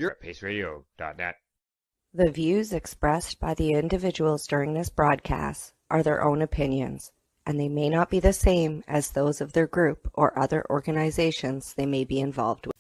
You're at paceradio.net. The views expressed by the individuals during this broadcast are their own opinions, and they may not be the same as those of their group or other organizations they may be involved with.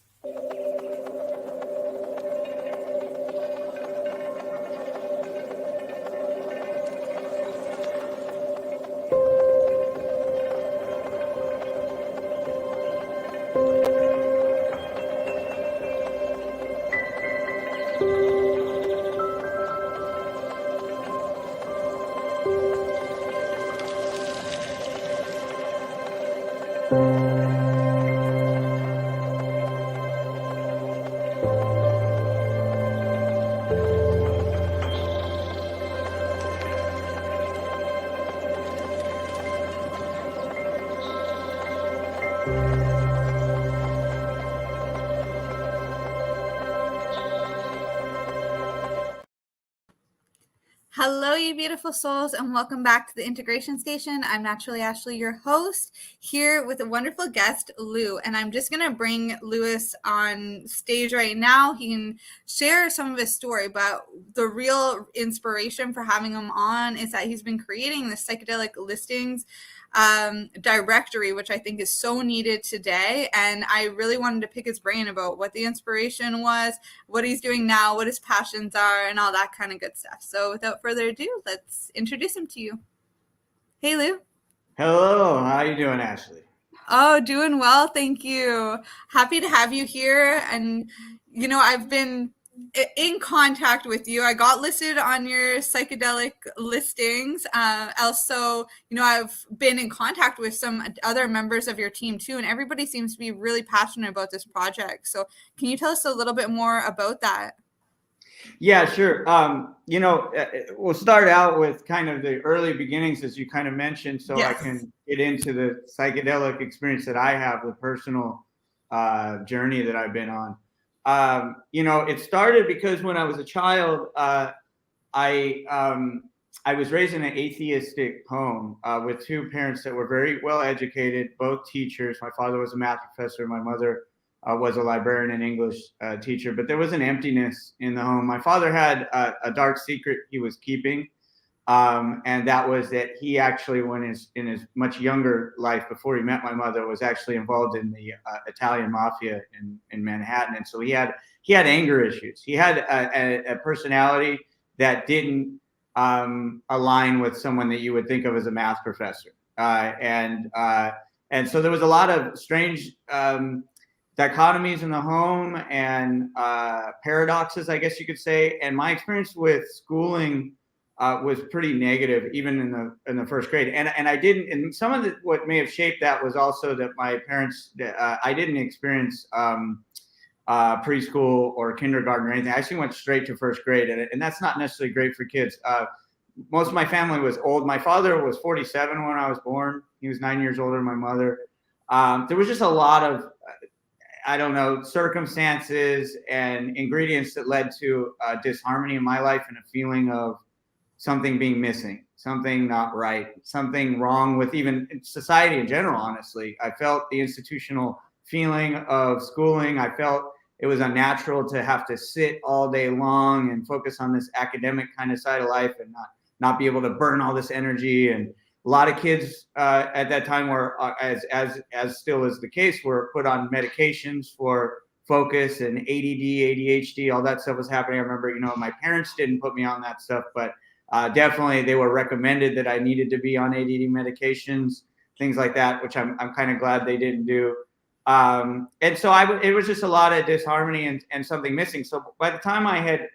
Hello, you beautiful souls, and welcome back to the Integration Station. I'm Naturally Ashley, your host, here with a wonderful guest, Lou. And I'm just going to bring Louis on stage right now. He can share some of his story, but the real inspiration for having him on is that he's been creating the psychedelic listings directory, which I think is so needed today. And I really wanted to pick his brain about what the inspiration was, what he's doing now, what his passions are, and all that kind of good stuff. So without further ado, let's introduce him to you. Hey, Lou. Hello. How are you doing, Ashley? Oh, doing well. Thank you. Happy to have you here. And, you know, I've been in contact with you. I got listed on your psychedelic listings. Also, you know, I've been in contact with some other members of your team too, and everybody seems to be really passionate about this project. So can you tell us a little bit more about that? Yeah, sure. You know, we'll start out with kind of the early beginnings, as you kind of mentioned, so Yes. I can get into the psychedelic experience that I have, the personal journey that I've been on. You know, it started because when I was a child, I was raised in an atheistic home with two parents that were very well educated, both teachers. My father was a math professor. My mother was a librarian and English teacher. But there was an emptiness in the home. My father had a dark secret he was keeping. And that was that he actually, in his much younger life, before he met my mother, was actually involved in the Italian mafia in Manhattan. And so he had anger issues. He had a personality that didn't align with someone that you would think of as a math professor. And so there was a lot of strange dichotomies in the home and paradoxes, I guess you could say. And my experience with schooling was pretty negative, even in the first grade. And I didn't. And some of what may have shaped that was also that my parents. I didn't experience preschool or kindergarten or anything. I actually went straight to first grade, and that's not necessarily great for kids. Most of my family was old. My father was 47 when I was born. He was 9 years older than my mother. There was just a lot of I don't know, circumstances and ingredients that led to disharmony in my life and a feeling of something being missing, something not right, something wrong with even society in general, honestly. I felt the institutional feeling of schooling. I felt it was unnatural to have to sit all day long and focus on this academic kind of side of life and not be able to burn all this energy. And a lot of kids at that time were, as still is the case, were put on medications for focus and ADD, ADHD, all that stuff was happening. I remember, you know, my parents didn't put me on that stuff, but definitely they were recommended that I needed to be on ADD medications, things like that, which I'm kind of glad they didn't do. And so it was just a lot of disharmony and something missing. So by the time I had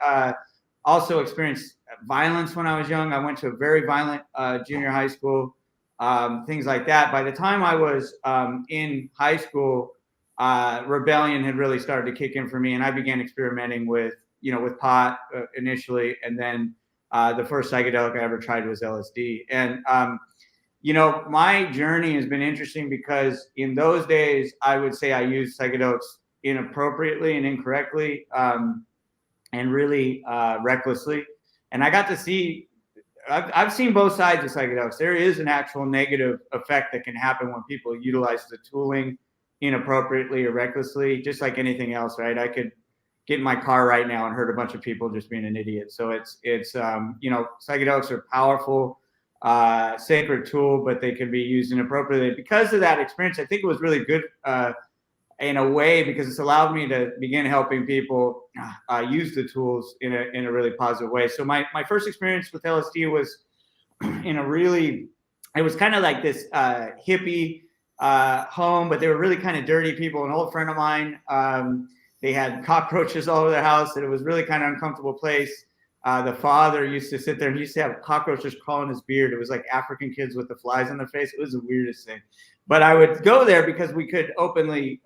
also experienced violence when I was young, I went to a very violent junior high school, things like that. By the time I was in high school, rebellion had really started to kick in for me, and I began experimenting with pot initially, and then the first psychedelic I ever tried was LSD. And my journey has been interesting because in those days, I would say I used psychedelics inappropriately and incorrectly, and really recklessly. And I got to see, I've seen both sides of psychedelics. There is an actual negative effect that can happen when people utilize the tooling inappropriately or recklessly, just like anything else, right? I could get in my car right now and hurt a bunch of people just being an idiot. So it's psychedelics are powerful, sacred tool, but they can be used inappropriately. Because of that experience, I think it was really good in a way, because it's allowed me to begin helping people use the tools in a really positive way. So my first experience with LSD was it was kind of like this hippie home, but they were really kind of dirty people. An old friend of mine, they had cockroaches all over their house, and it was really kind of uncomfortable place. The father used to sit there and he used to have cockroaches crawling his beard. It was like African kids with the flies on their face. It was the weirdest thing. But I would go there because we could openly,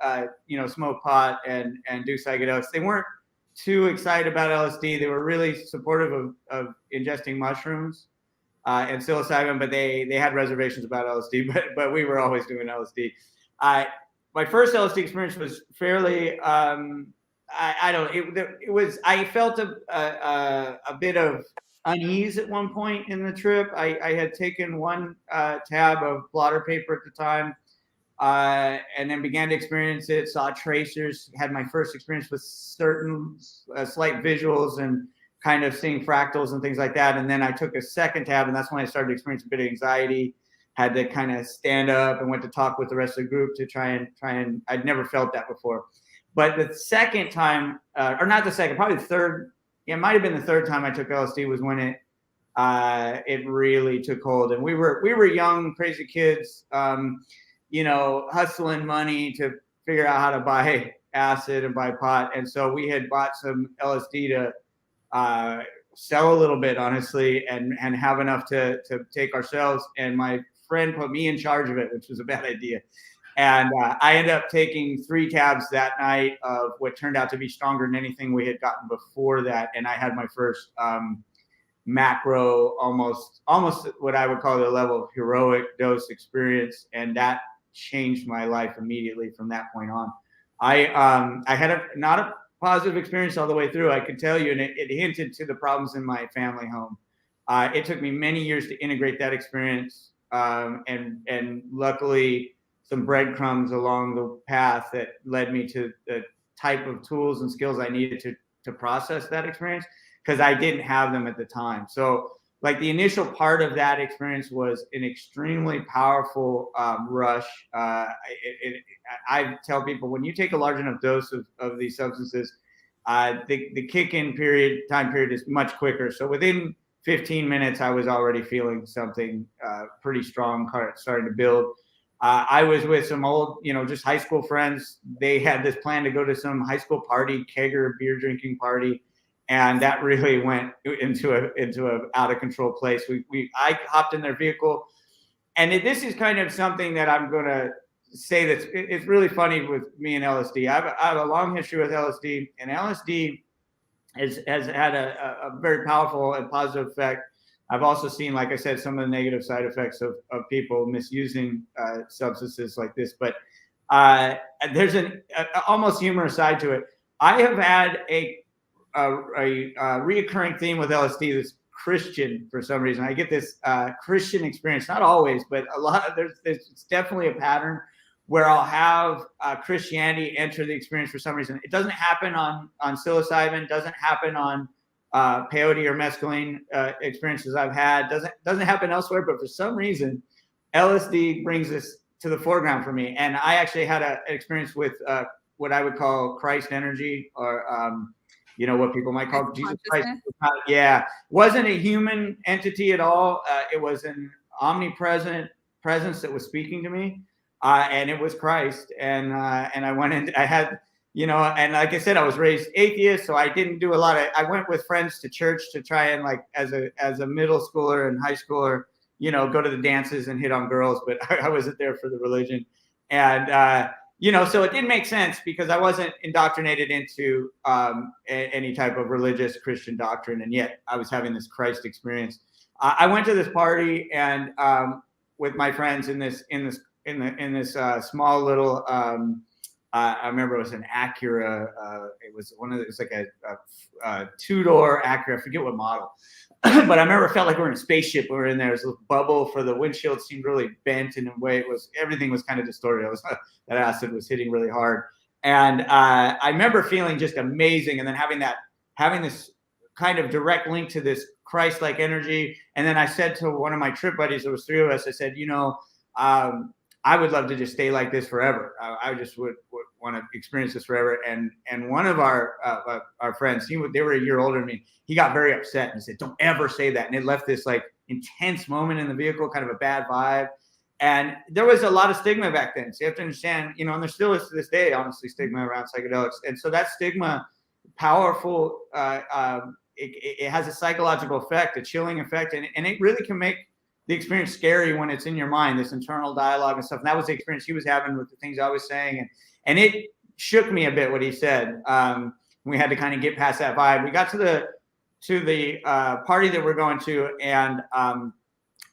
smoke pot and do psychedelics. They weren't too excited about LSD. They were really supportive of ingesting mushrooms and psilocybin, but they had reservations about LSD. But we were always doing LSD. My first LSD experience was fairly. I felt a bit of unease at one point in the trip. I had taken one tab of blotter paper at the time, and then began to experience it, saw tracers, had my first experience with certain slight visuals and kind of seeing fractals and things like that. And then I took a second tab, and that's when I started to experience a bit of anxiety, had to kind of stand up and went to talk with the rest of the group to try and I'd never felt that before. But the second time, or not the second, probably the third, it might have been the third time I took LSD was when it really took hold. And we were young, crazy kids, hustling money to figure out how to buy acid and buy pot. And so we had bought some LSD to sell a little bit, honestly, and have enough to take ourselves. And my friend put me in charge of it, which was a bad idea. And I ended up taking 3 tabs that night of what turned out to be stronger than anything we had gotten before that. And I had my first macro, almost what I would call the level of heroic dose experience. And that changed my life immediately from that point on. I had not a positive experience all the way through, I could tell you, and it hinted to the problems in my family home. It took me many years to integrate that experience. And luckily, some breadcrumbs along the path that led me to the type of tools and skills I needed to process that experience, because I didn't have them at the time. So like the initial part of that experience was an extremely powerful rush. I tell people, when you take a large enough dose of these substances, the kick-in time period is much quicker. So within 15 minutes, I was already feeling something pretty strong starting to build. I was with some old, just high school friends. They had this plan to go to some high school party, kegger beer drinking party, and that really went into a out of control place. I hopped in their vehicle, and this is kind of something that I'm going to say it's really funny with me and LSD. I have a long history with LSD, and LSD has had a very powerful and positive effect. I've also seen, like I said, some of the negative side effects of people misusing substances like this. But there's an almost humorous side to it. I have had a reoccurring theme with LSD that's Christian for some reason. I get this Christian experience, not always, but a lot. It's definitely a pattern where I'll have Christianity enter the experience for some reason. It doesn't happen on psilocybin, doesn't happen on peyote or mescaline experiences I've had, doesn't happen elsewhere, but for some reason LSD brings this to the foreground for me. And I actually had an experience with what I would call Christ energy, or what people might call Jesus Christ. Wasn't a human entity at all. It was an omnipresent presence that was speaking to me, and it was Christ. And I went in, I had, and like I said, I was raised atheist, so I didn't do a lot of. I went with friends to church to try and, like, as a middle schooler and high schooler, go to the dances and hit on girls, but I wasn't there for the religion. And so it didn't make sense because I wasn't indoctrinated into any type of religious Christian doctrine, and yet I was having this Christ experience. I went to this party and with my friends in this small little. I remember it was an Acura. It was like a 2-door Acura. I forget what model, but I remember it felt like we were in a spaceship. We were in there. There was a bubble for the windshield. It seemed really bent in a way. Everything was kind of distorted. That acid was hitting really hard. And I remember feeling just amazing, and then having this kind of direct link to this Christ-like energy. And then I said to one of my trip buddies, there was 3 of us, I said, I would love to just stay like this forever. I just would want to experience this forever. And one of our friends, they were a year older than me. He got very upset and said, "Don't ever say that." And it left this like intense moment in the vehicle, kind of a bad vibe. And there was a lot of stigma back then. So you have to understand, and there still is to this day, honestly, stigma around psychedelics. And so that stigma, powerful, it has a psychological effect, a chilling effect, and it really can make the experience scary when it's in your mind, this internal dialogue and stuff. And that was the experience he was having with the things I was saying. And it shook me a bit what he said. We had to kind of get past that vibe. We got to the party that we're going to, and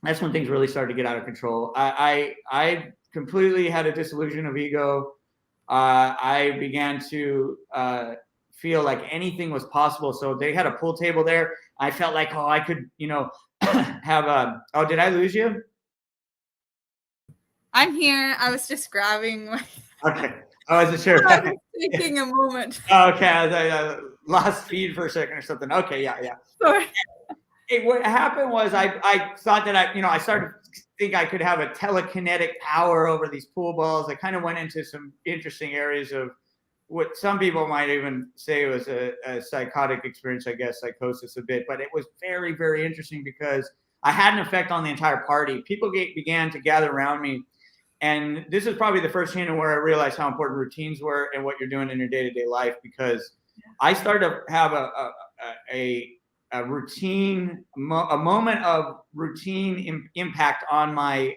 that's when things really started to get out of control. I completely had a disillusion of ego. I began to feel like anything was possible. So they had a pool table there. I felt like, I could, have did I lose you? I'm here. I was just grabbing my... Okay. I wasn't sure. I was taking a moment. Okay. I lost feed for a second or something. Okay. Yeah. Sorry. What happened was I thought that I started to think I could have a telekinetic power over these pool balls. I kind of went into some interesting areas of what some people might even say was a psychotic experience, I guess, psychosis a bit. But it was very, very interesting because I had an effect on the entire party. People began to gather around me. And this is probably the first time where I realized how important routines were and what you're doing in your day-to-day life, because I started to have a routine, a moment of routine impact on my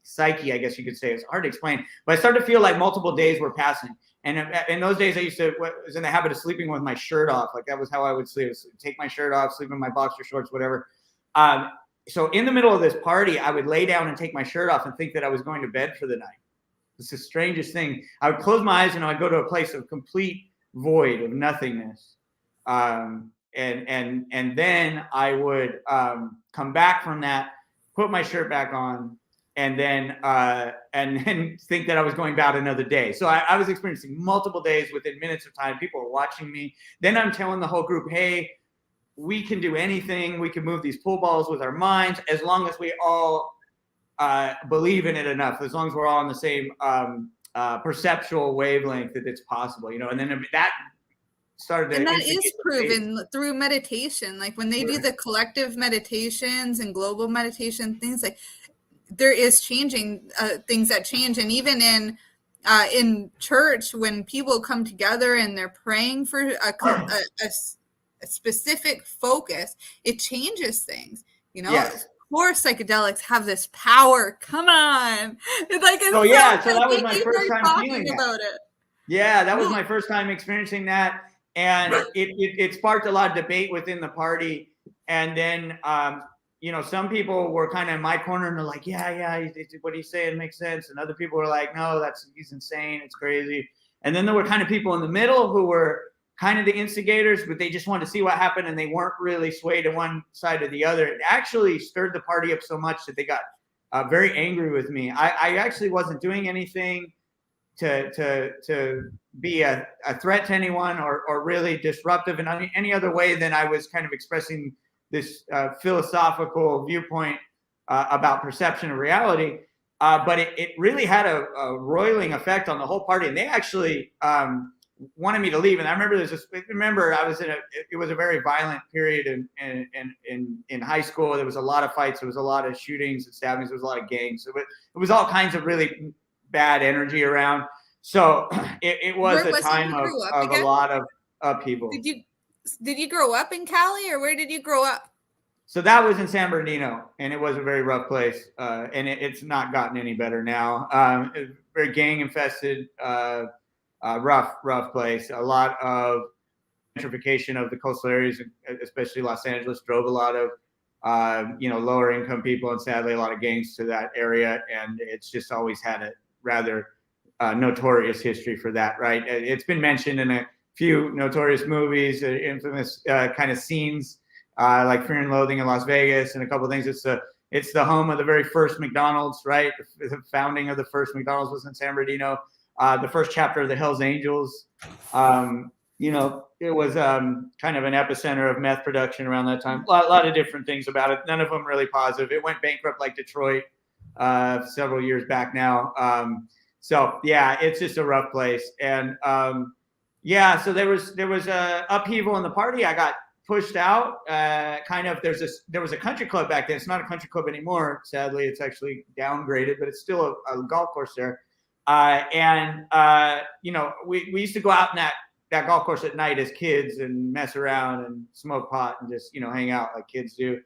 psyche, I guess you could say. It's hard to explain, but I started to feel like multiple days were passing. And in those days, I was in the habit of sleeping with my shirt off. Like that was how I would sleep. Take my shirt off, sleep in my boxer shorts, whatever. So in the middle of this party, I would lay down and take my shirt off and think that I was going to bed for the night. It's the strangest thing. I would close my eyes and I'd go to a place of complete void, of nothingness. And then I would come back from that, put my shirt back on, and then think that I was going about another day. So I was experiencing multiple days within minutes of time. People were watching me. Then I'm telling the whole group, hey, we can do anything. We can move these pool balls with our minds as long as we all believe in it enough, as long as we're all on the same perceptual wavelength that it's possible, And then that started. And that is proven through meditation. Like when they do the collective meditations and global meditation, things like there is changing things that change. And even in church, when people come together and they're praying for a specific focus, it changes things, Yes. Core psychedelics have this power. Come on. It's like, so that was my first time feeling about it. Yeah, that was my first time experiencing that. And it sparked a lot of debate within the party. And then, some people were kind of in my corner and they're like, yeah, what he's saying makes sense. And other people were like, no, he's insane. It's crazy. And then there were kind of people in the middle who were kind of the instigators, but they just wanted to see what happened and they weren't really swayed to one side or the other. It actually stirred the party up so much that they got very angry with me. I actually wasn't doing anything to be a threat to anyone or really disruptive in any other way than I was kind of expressing this philosophical viewpoint about perception of reality. But it really had a roiling effect on the whole party. And they actually wanted me to leave. And I remember I was it was a very violent period in high school. There was a lot of fights. There was a lot of shootings and stabbings. There was a lot of gangs. So it was all kinds of really bad energy around. So it was a time of a lot of upheaval. Did you grow up in Cali, or where did you grow up? So that was in San Bernardino, and it was a very rough place. And it's not gotten any better now. Very gang infested, rough place. A lot of gentrification of the coastal areas, especially Los Angeles, drove a lot of lower income people, and sadly a lot of gangs to that area. And it's just always had a rather notorious history for that, right? It's been mentioned in a few notorious movies, infamous kind of scenes like Fear and Loathing in Las Vegas and a couple of things. It's the home of the very first McDonald's, right? The founding of the first McDonald's was in San Bernardino. the first chapter of the Hells Angels. It was kind of an epicenter of meth production around that time. A lot of different things about it. None of them really positive. It went bankrupt like Detroit several years back now. So yeah, it's just a rough place. And so there was a upheaval in the party. I got pushed out. There was a country club back then. It's not a country club anymore. Sadly, it's actually downgraded, but it's still a golf course there. We used to go out in that golf course at night as kids and mess around and smoke pot and just, hang out like kids do.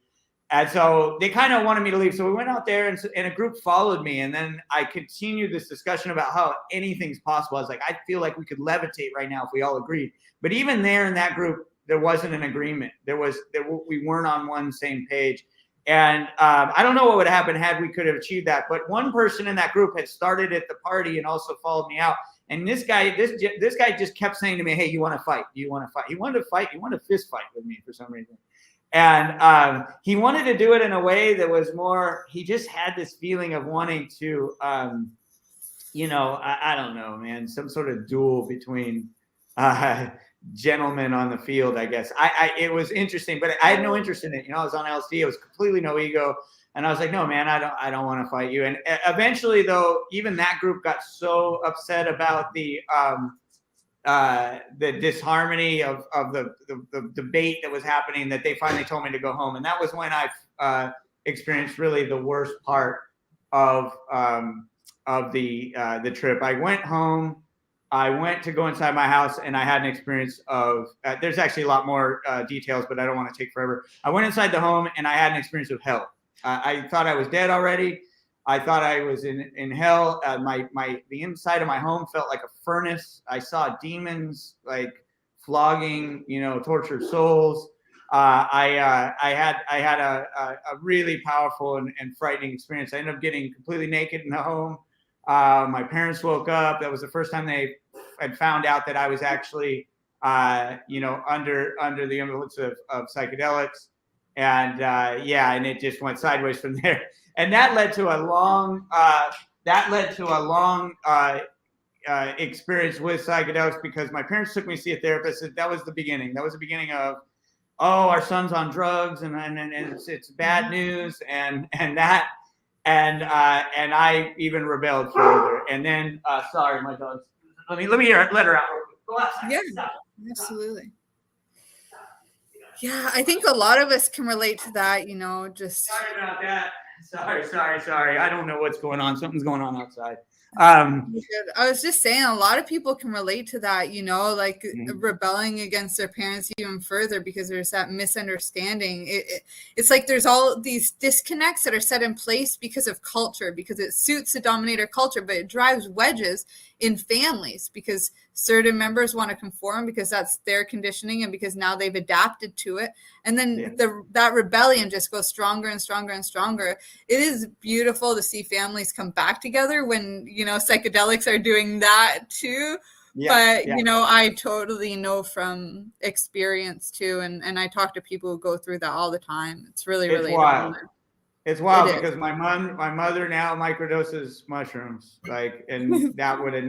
And so they kind of wanted me to leave. So we went out there and a group followed me. And then I continued this discussion about how anything's possible. I was like, I feel like we could levitate right now if we all agreed. But even there in that group, there wasn't an agreement. We weren't on one same page. And I don't know what would have happened had we could have achieved that. But one person in that group had started at the party and also followed me out. And this guy just kept saying to me, "Hey, you want to fight? Do you want to fight?" He wanted to fight. He wanted to fist fight with me for some reason. And he wanted to do it in a way that was more, he just had this feeling of wanting to, I don't know, man, some sort of duel between gentlemen on the field, I guess. It was interesting, but I had no interest in it. I was on LSD. It was completely no ego. And I was like, no, man, I don't want to fight you. And eventually, though, even that group got so upset about the disharmony of the debate that was happening that they finally told me to go home. And that was when I experienced really the worst part of the trip. I went home. I went to go inside my house, and I had an experience of there's actually a lot more details, but I don't want to take forever. I went inside the home, and I had an experience of hell. I thought I was dead already. I thought I was in hell. The inside of my home felt like a furnace. I saw demons like flogging, tortured souls. I had a really powerful and frightening experience. I ended up getting completely naked in the home. My parents woke up. That was the first time they had found out that I was actually, under the influence of psychedelics. And and it just went sideways from there. And that led to a long experience with psychedelics because my parents took me to see a therapist. That was the beginning. That was the beginning of, our son's on drugs and it's bad news and I even rebelled further. And then sorry, my dog's. Let me let her out. Go outside. Yeah, absolutely. Yeah, I think a lot of us can relate to that, just. Sorry about that. Sorry. I don't know what's going on. Something's going on outside. I was just saying a lot of people can relate to that, like rebelling against their parents even further because there's that misunderstanding. It's like there's all these disconnects that are set in place because of culture, because it suits the dominator culture, but it drives wedges in families because certain members want to conform because that's their conditioning and because now they've adapted to it. And then that rebellion just goes stronger and stronger and stronger. It is beautiful to see families come back together when, psychedelics are doing that too. I totally know from experience too. And I talk to people who go through that all the time. It's really, really wild. It's wild because my mother now microdoses mushrooms, and that would have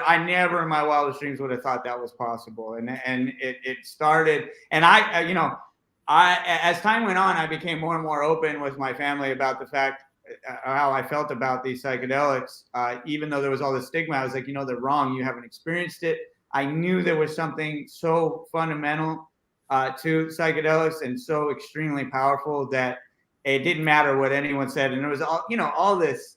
I never in my wildest dreams would have thought that was possible. And it started, and I as time went on, I became more and more open with my family about the fact how I felt about these psychedelics. Even though there was all this stigma, I was like, they're wrong. You haven't experienced it. I knew there was something so fundamental to psychedelics and so extremely powerful that it didn't matter what anyone said. And there was all this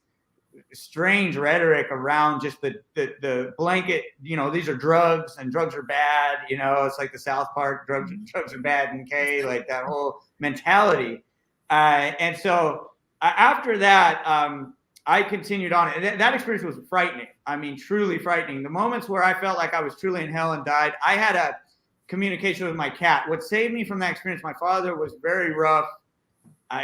strange rhetoric around just the blanket, these are drugs and drugs are bad. It's like the South Park drugs are bad and K, like that whole mentality. And so after that, I continued on. And that experience was frightening. I mean, truly frightening. The moments where I felt like I was truly in hell and died, I had a communication with my cat. What saved me from that experience, my father was very rough.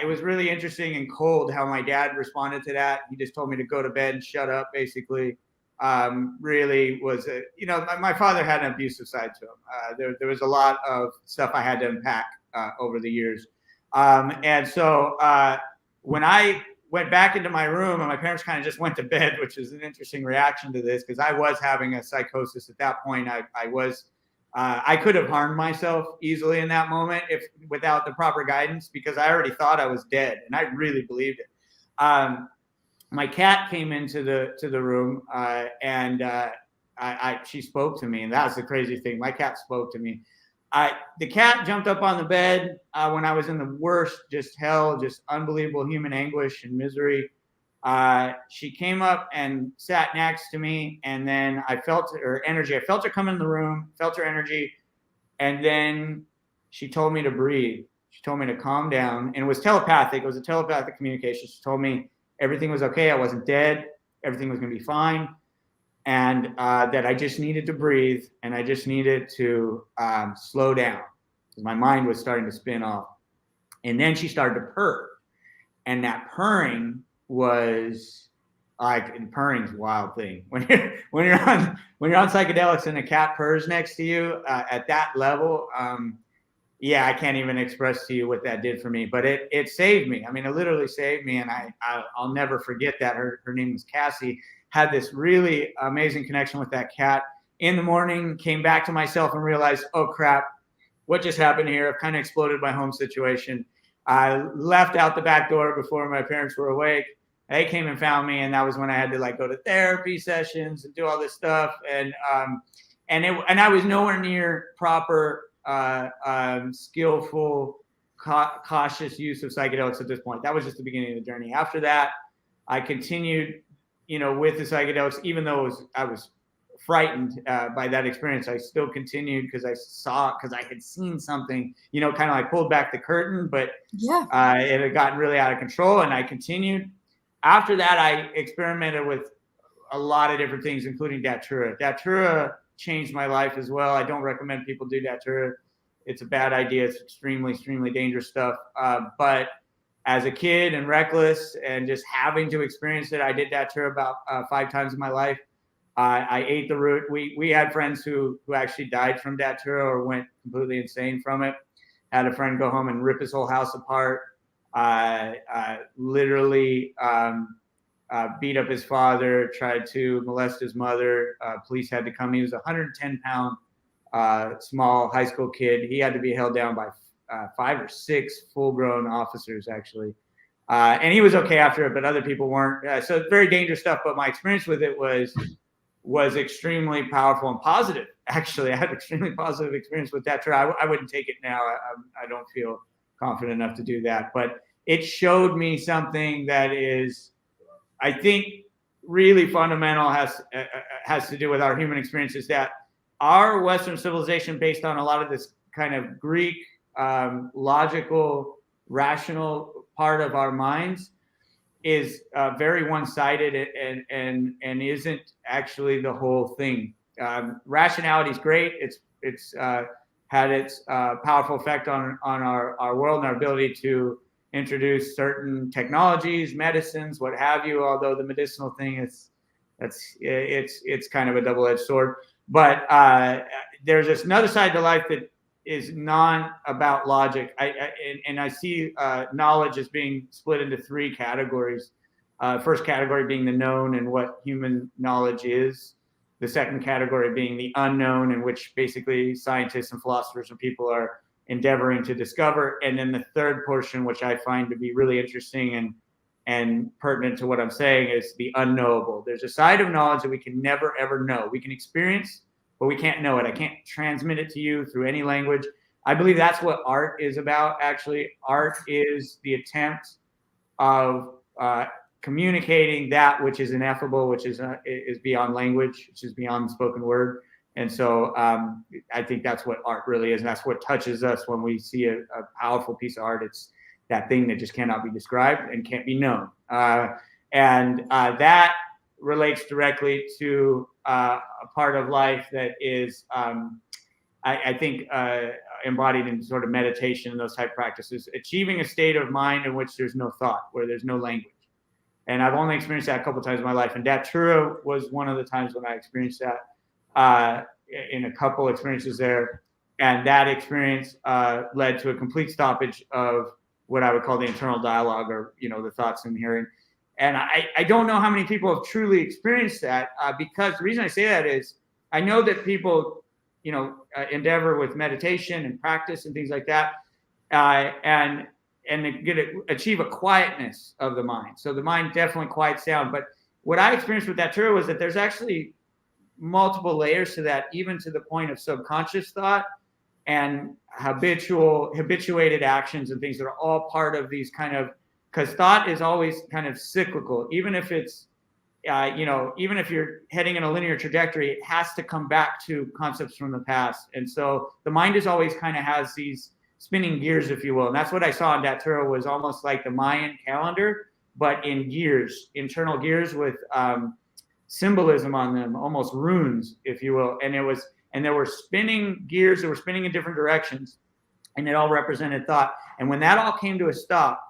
It was really interesting and cold how my dad responded to that. He just told me to go to bed and shut up, basically. Really was, my father had an abusive side to him. There was a lot of stuff I had to unpack over the years. And so when I went back into my room, and my parents kind of just went to bed, which is an interesting reaction to this because I was having a psychosis at that point. I could have harmed myself easily in that moment without the proper guidance, because I already thought I was dead, and I really believed it. My cat came into the room, and she spoke to me, and that's the crazy thing. My cat spoke to me. The cat jumped up on the bed when I was in the worst, just hell, just unbelievable human anguish and misery. She came up and sat next to me, and then I felt her energy. I felt her come in the room, felt her energy, and then she told me to breathe. She told me to calm down, and it was telepathic. It was a telepathic communication. She told me everything was okay. I wasn't dead. Everything was going to be fine. And that I just needed to breathe, and I just needed to slow down, because my mind was starting to spin off. And then she started to purr, and that purring was like, purring's a wild thing. When you're on psychedelics and a cat purrs next to you at that level, yeah, I can't even express to you what that did for me. But it saved me. I mean, it literally saved me, and I'll never forget that. Her name was Cassie. Had this really amazing connection with that cat. In the morning, came back to myself and realized, oh crap, what just happened here? I've kind of exploded my home situation. I left out the back door before my parents were awake. They came and found me, and that was when I had to go to therapy sessions and do all this stuff. And I was nowhere near proper, skillful, cautious use of psychedelics at this point. That was just the beginning of the journey. After that, I continued with the psychedelics, even though I was frightened by that experience, I still continued because I had seen something, kind of like pulled back the curtain, but it had gotten really out of control, and I continued. After that, I experimented with a lot of different things, including Datura. Datura changed my life as well. I don't recommend people do Datura. It's a bad idea. It's extremely, extremely dangerous stuff. But as a kid and reckless and just having to experience it, I did Datura about 5 times in my life. I ate the root. We had friends who actually died from Datura or went completely insane from it. Had a friend go home and rip his whole house apart. Literally beat up his father, tried to molest his mother. Police had to come. He was a 110-pound small high school kid. He had to be held down by 5 or 6 full-grown officers, actually. And he was okay after it, but other people weren't. So it's very dangerous stuff. But my experience with it was extremely powerful and positive. Actually, I had extremely positive experience with Datura. I wouldn't take it now. I don't feel confident enough to do that. But it showed me something that is, I think, really fundamental, has to do with our human experiences, that our Western civilization, based on a lot of this kind of Greek, logical, rational part of our minds, is very one-sided and isn't actually the whole thing. Rationality is great. It's had its powerful effect on our world and our ability to introduce certain technologies, medicines, what have you. Although the medicinal thing it's kind of a double-edged sword. But there's this another side to life that is not about logic. I see knowledge as being split into 3 categories. First category being the known and what human knowledge is. The second category being the unknown, in which basically scientists and philosophers and people are endeavoring to discover. And then the third portion, which I find to be really interesting and pertinent to what I'm saying, is the unknowable. There's a side of knowledge that we can never, ever know. We can experience, but we can't know it. I can't transmit it to you through any language. I believe that's what art is about, actually. Art is the attempt of communicating that which is ineffable, which is beyond language, which is beyond spoken word. And so I think that's what art really is. And that's what touches us when we see a powerful piece of art. It's that thing that just cannot be described and can't be known. And that relates directly to a part of life that is, I think, embodied in sort of meditation and those type practices, achieving a state of mind in which there's no thought, where there's no language. And I've only experienced that a couple times in my life. And Datura was one of the times when I experienced that in a couple experiences there. And that experience led to a complete stoppage of what I would call the internal dialogue, or, the thoughts I'm hearing. And I don't know how many people have truly experienced that, because the reason I say that is I know that people, endeavor with meditation and practice and things like that, and achieve a quietness of the mind. So the mind definitely quiets down. But what I experienced with Datura was that there's actually multiple layers to that, even to the point of subconscious thought and habituated actions and things that are all part of these kind of, because thought is always kind of cyclical. Even if it's, even if you're heading in a linear trajectory, it has to come back to concepts from the past. And so the mind is always kind of has these spinning gears, if you will. And that's what I saw in Datura, was almost like the Mayan calendar, but in gears, internal gears with symbolism on them, almost runes, if you will. And there were spinning gears that were spinning in different directions, and it all represented thought. And when that all came to a stop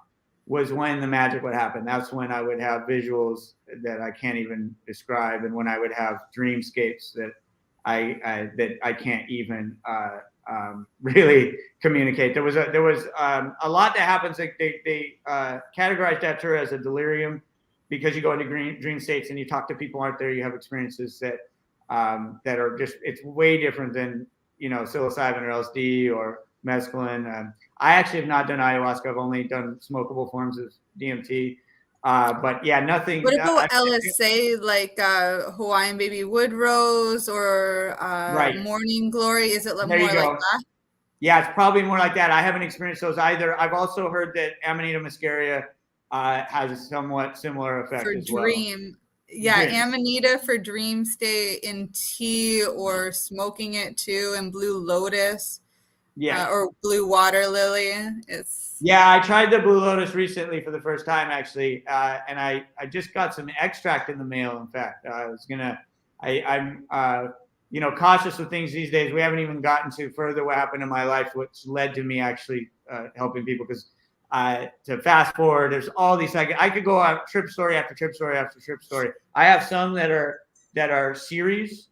was when the magic would happen. That's when I would have visuals that I can't even describe, and when I would have dreamscapes that I can't even really communicate. There was a lot that happens. They categorized Datura as a delirium, because you go into dream states and you talk to people aren't there. You have experiences that are just, it's way different than psilocybin or LSD or mescaline. I actually have not done ayahuasca. I've only done smokable forms of DMT. But yeah, nothing. What about LSA, like Hawaiian baby wood rose or morning glory? Is it more like that? Yeah, it's probably more like that. I haven't experienced those either. I've also heard that Amanita muscaria has a somewhat similar effect for as dream. Well. Yeah, Amanita for dream state in tea, or smoking it too, and blue lotus. Yeah, or blue water lily. I tried the blue lotus recently for the first time, actually, and I just got some extract in the mail. In fact, I'm cautious of things these days. We haven't even gotten to further what happened in my life, which led to me actually helping people. Because to fast forward, there's all these. I could go on trip story after trip story after trip story. I have some that are series.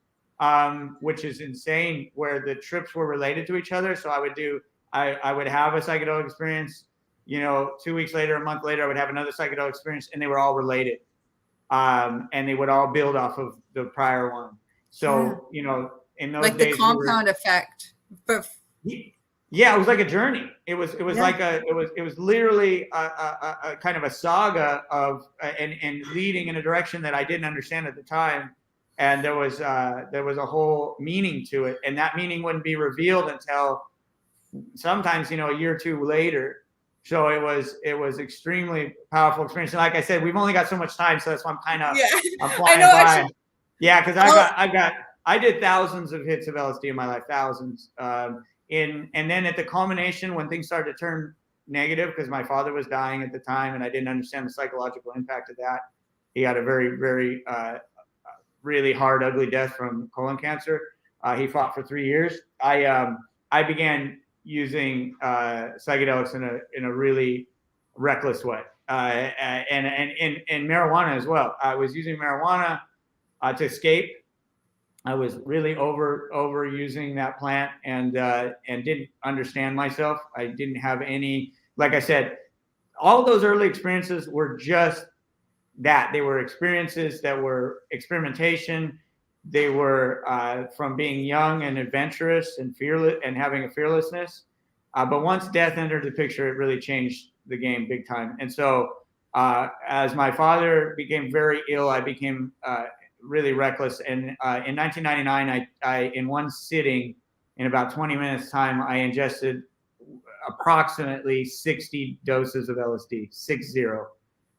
Which is insane, where the trips were related to each other. So I would have a psychedelic experience, 2 weeks later, a month later, I would have another psychedelic experience, and they were all related. And they would all build off of the prior one. So, in those like days, the compound effect. Yeah, it was like a journey. It was literally a kind of a saga of and leading in a direction that I didn't understand at the time. And there was a whole meaning to it, and that meaning wouldn't be revealed until sometimes a year or two later. So it was extremely powerful experience. And like I said, we've only got so much time, so that's why I'm flying by. Yeah, because I did thousands of hits of LSD in my life, thousands. And then at the culmination, when things started to turn negative, because my father was dying at the time, and I didn't understand the psychological impact of that. He had a very, very really hard, ugly death from colon cancer. He fought for 3 years. I began using psychedelics in a really reckless way, and marijuana as well. I was using marijuana to escape. I was really overusing that plant, and didn't understand myself. I didn't have any, like I said, all those early experiences were just that. They were experiences that were experimentation. They were from being young and adventurous and fearless and having a fearlessness. But once death entered the picture, it really changed the game big time. And so as my father became very ill, I became really reckless. And in 1999, I in one sitting, in about 20 minutes time, I ingested approximately 60 doses of LSD, 60.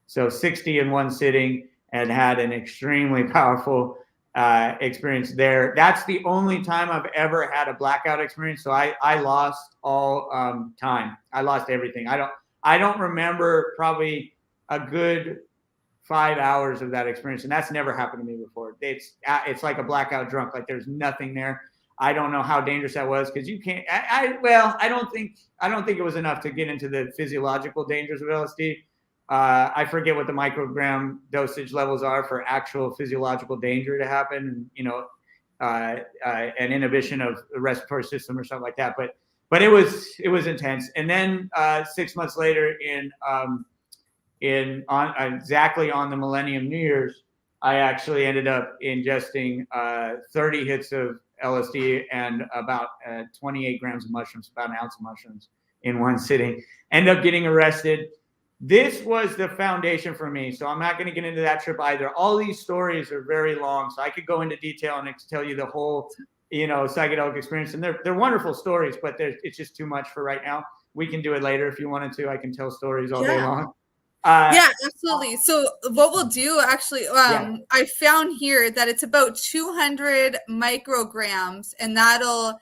So 60 in one sitting, and had an extremely powerful experience there. That's the only time I've ever had a blackout experience. So I lost all time. I lost everything. I don't remember probably a good 5 hours of that experience, and that's never happened to me before. It's like a blackout drunk. Like there's nothing there. I don't know how dangerous that was, because you can't. I don't think it was enough to get into the physiological dangers of LSD. I forget what the microgram dosage levels are for actual physiological danger to happen, and an inhibition of the respiratory system or something like that. But it was intense. And then 6 months later, in exactly on the Millennium New Year's, I actually ended up ingesting 30 hits of LSD and about 28 grams of mushrooms, about an ounce of mushrooms in one sitting. End up getting arrested. This was the foundation for me. So I'm not going to get into that trip either. All these stories are very long, so I could go into detail and tell you the whole, psychedelic experience. And they're wonderful stories, but it's just too much for right now. We can do it later if you wanted to. I can tell stories all day long. Yeah, absolutely. So what we'll do actually, I found here that it's about 200 micrograms, and that'll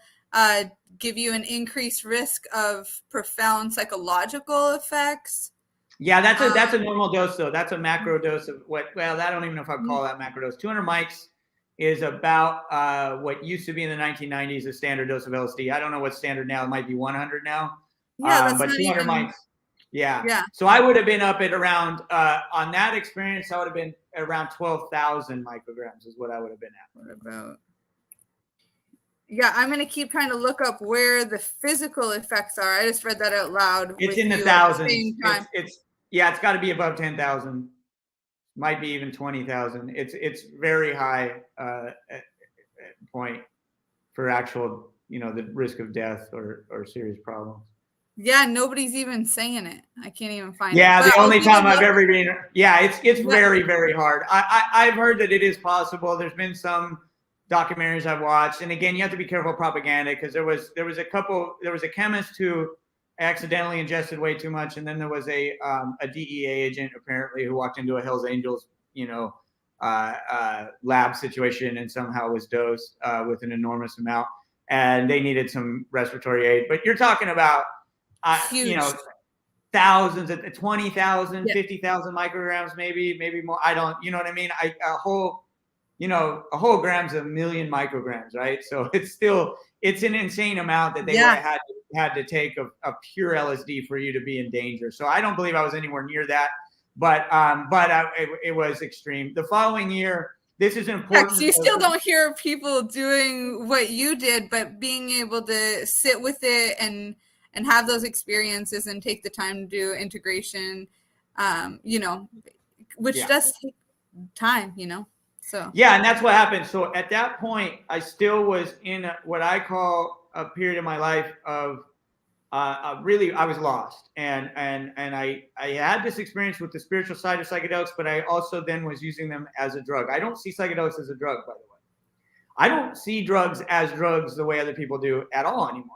give you an increased risk of profound psychological effects. Yeah, that's a normal dose though. That's a macro dose of I don't even know if I'd call that macro dose. 200 mics is about what used to be in the 1990s a standard dose of LSD. I don't know what's standard now. It might be 100 now. Yeah, that's but 200 even... mics. Yeah. So I would have been up at around on that experience. I would have been around 12,000 micrograms is what I would have been at. What about? Yeah, I'm going to keep trying to look up where the physical effects are. I just read that out loud. It's in the thousands. It's got to be above 10,000. Might be even 20,000. It's very high point for actual, the risk of death or serious problems. Yeah, nobody's even saying it. I can't even find it. Yeah, the only time I've ever been. Yeah, it's very, very hard. I've heard that it is possible. There's been some documentaries I've watched, and again, you have to be careful of propaganda because there was a chemist who accidentally ingested way too much, and then there was a DEA agent apparently who walked into a Hell's Angels, lab situation and somehow was dosed with an enormous amount, and they needed some respiratory aid. But you're talking about thousands at 20,000, 50,000 micrograms, maybe more. I don't, you know what I mean? A whole gram's a million micrograms, right? So it's an insane amount that they had to take of pure LSD for you to be in danger. So I don't believe I was anywhere near that, but it was extreme. The following year, this is important. So you still don't hear people doing what you did, but being able to sit with it and have those experiences and take the time to do integration, which does take time, So yeah, and that's what happened. So at that point, I still was in what I call a period of my life of really I was lost, and I had this experience with the spiritual side of psychedelics, but I also then was using them as a drug. I don't see psychedelics as a drug, by the way. I don't see drugs as drugs the way other people do at all anymore.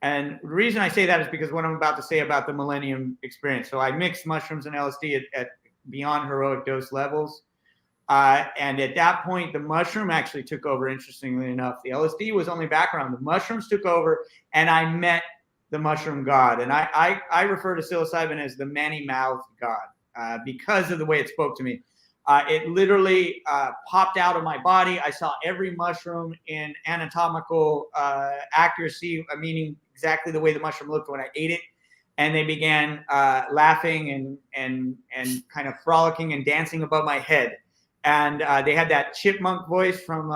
And the reason I say that is because what I'm about to say about the Millennium experience. So I mixed mushrooms and LSD at beyond heroic dose levels. And at that point, the mushroom actually took over, interestingly enough. The LSD was only background. The mushrooms took over, and I met the mushroom god. And I refer to psilocybin as the many-mouthed god because of the way it spoke to me. It literally popped out of my body. I saw every mushroom in anatomical accuracy, meaning exactly the way the mushroom looked when I ate it. And they began laughing and kind of frolicking and dancing above my head. And they had that chipmunk voice from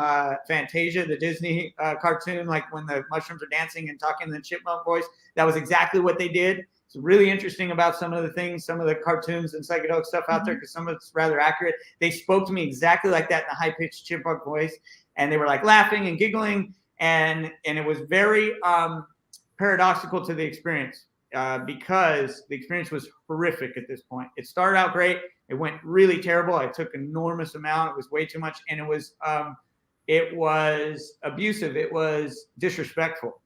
Fantasia, the Disney cartoon, like when the mushrooms are dancing and talking in the chipmunk voice. That was exactly what they did. It's really interesting about some of the cartoons and psychedelic stuff out there, because some of it's rather accurate. They spoke to me exactly like that in a high-pitched chipmunk voice, and they were like laughing and giggling, and it was very paradoxical to the experience because the experience was horrific at this point. It started out great. It went really terrible. I took an enormous amount. It was way too much, and it was abusive. It was disrespectful,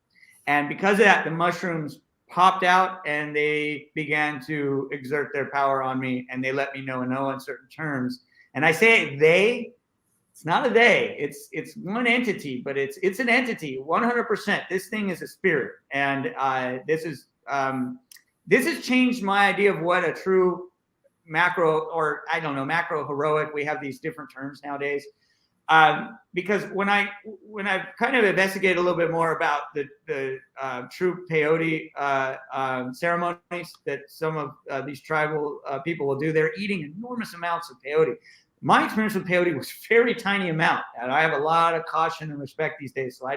and because of that, the mushrooms popped out and they began to exert their power on me, and they let me know in no uncertain terms. And I say they, it's not a they, it's one entity, but it's an entity 100%. This thing is a spirit, and this has changed my idea of what a true macro, or I don't know, macro heroic. We have these different terms nowadays. Because when I've kind of investigated a little bit more about the true peyote ceremonies that some of these tribal people will do, they're eating enormous amounts of peyote. My experience with peyote was very tiny amount, and I have a lot of caution and respect these days, so I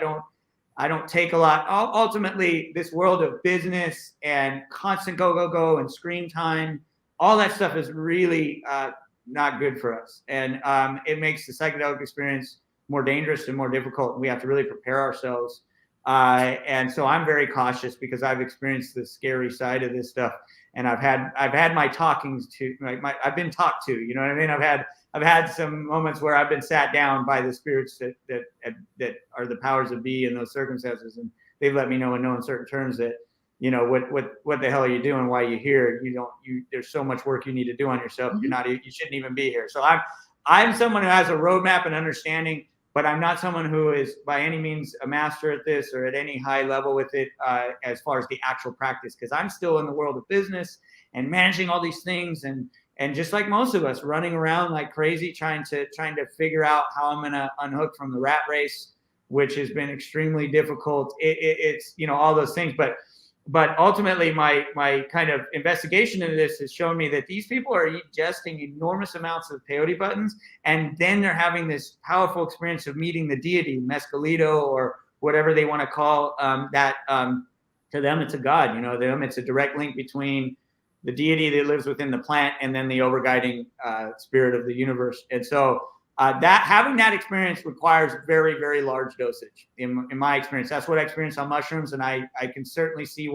don't take a lot. Ultimately, this world of business and constant go and screen time all that stuff is really not good for us. And it makes the psychedelic experience more dangerous and more difficult. We have to really prepare ourselves. And so I'm very cautious because I've experienced the scary side of this stuff. And I've had my talkings to, I've been talked to, you know what I mean? I've had some moments where I've been sat down by the spirits that are the powers that be in those circumstances. And they've let me know in no uncertain terms that, you know, what the hell are you doing? Why are you here? There's so much work you need to do on yourself. Mm-hmm. You shouldn't even be here. So I'm someone who has a roadmap and understanding, but I'm not someone who is by any means a master at this or at any high level with it as far as the actual practice, because I'm still in the world of business and managing all these things and just like most of us, running around like crazy, trying to figure out how I'm going to unhook from the rat race, which has been extremely difficult. It's, you know, all those things, but ultimately my kind of investigation into this has shown me that these people are ingesting enormous amounts of peyote buttons, and then they're having this powerful experience of meeting the deity, mescalito, or whatever they want to call that. To them, it's a god. You know, to them, it's a direct link between the deity that lives within the plant and then the overguiding spirit of the universe. And so that having that experience requires very, very large dosage. In my experience, that's what I experienced on mushrooms, and I can certainly see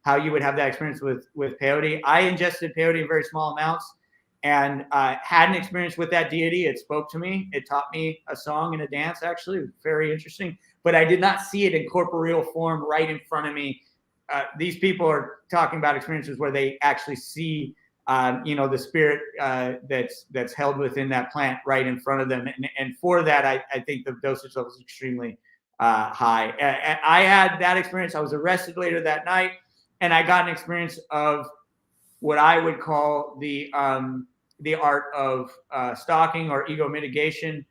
how you would have that experience with peyote. I ingested peyote in very small amounts and had an experience with that deity. It spoke to me. It taught me a song and a dance, actually. Very interesting. But I did not see it in corporeal form right in front of me. These people are talking about experiences where they actually see the spirit that's held within that plant right in front of them. And for that, I think the dosage level is extremely high. I had that experience. I was arrested later that night, and I got an experience of what I would call the art of stalking or ego mitigation.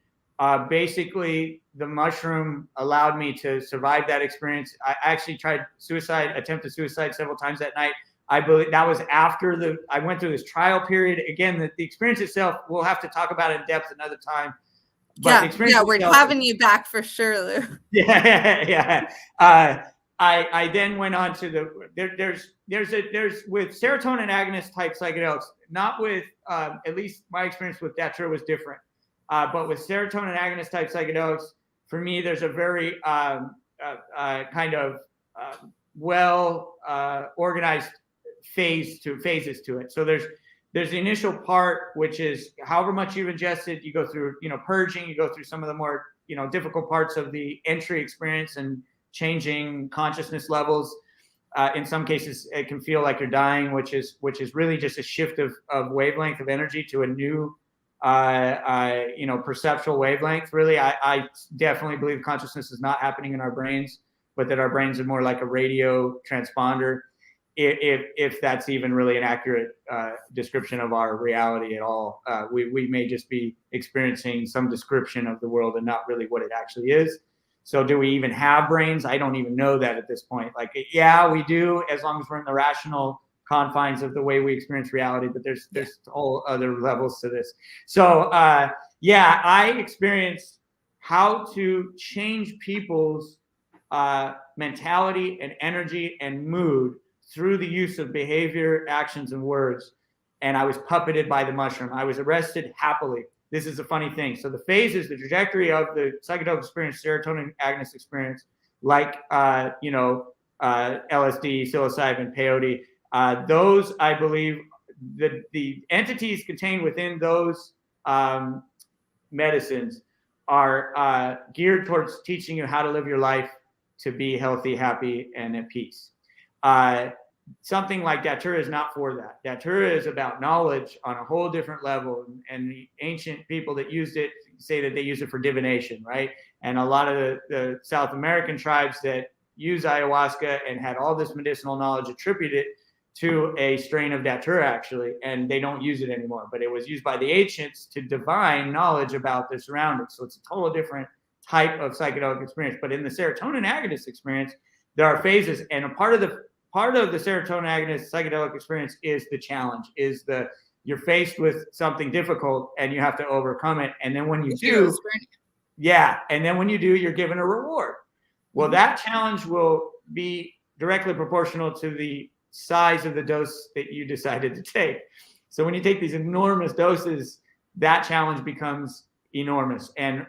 Basically, the mushroom allowed me to survive that experience. I actually attempted suicide several times that night. I believe that was after I went through this trial period. Again, the experience itself, we'll have to talk about it in depth another time. But yeah, we're having you back for sure, Lou. Yeah. I then went on to there's with serotonin agonist type psychedelics, not with at least my experience with Datura was different. But with serotonin agonist type psychedelics, for me, there's a very kind of well organized phases to it. So there's the initial part, which is however much you've ingested, you go through, purging, you go through some of the more, difficult parts of the entry experience and changing consciousness levels. In some cases, it can feel like you're dying, which is really just a shift of wavelength of energy to a new, perceptual wavelength. Really, I definitely believe consciousness is not happening in our brains, but that our brains are more like a radio transponder. If that's even really an accurate description of our reality at all, we may just be experiencing some description of the world and not really what it actually is. So do we even have brains? I don't even know that at this point. Like, yeah, we do, as long as we're in the rational confines of the way we experience reality, but there's whole other levels to this. So I experienced how to change people's mentality and energy and mood through the use of behavior, actions, and words. And I was puppeted by the mushroom. I was arrested happily. This is a funny thing. So the phases, the trajectory of the psychedelic experience, serotonin agonist experience, like LSD, psilocybin, peyote, those, I believe, the entities contained within those medicines are geared towards teaching you how to live your life to be healthy, happy, and at peace. Something like Datura is not for that. Datura is about knowledge on a whole different level. And the ancient people that used it say that they use it for divination, right? And a lot of the South American tribes that use ayahuasca and had all this medicinal knowledge attributed to a strain of Datura, actually, and they don't use it anymore. But it was used by the ancients to divine knowledge about their surroundings. So it's a totally different type of psychedelic experience. But in the serotonin agonist experience, there are phases, and a part of the serotonin agonist psychedelic experience is the challenge, you're faced with something difficult and you have to overcome it. And then when you do, you're given a reward. Well, that challenge will be directly proportional to the size of the dose that you decided to take. So when you take these enormous doses, that challenge becomes enormous. And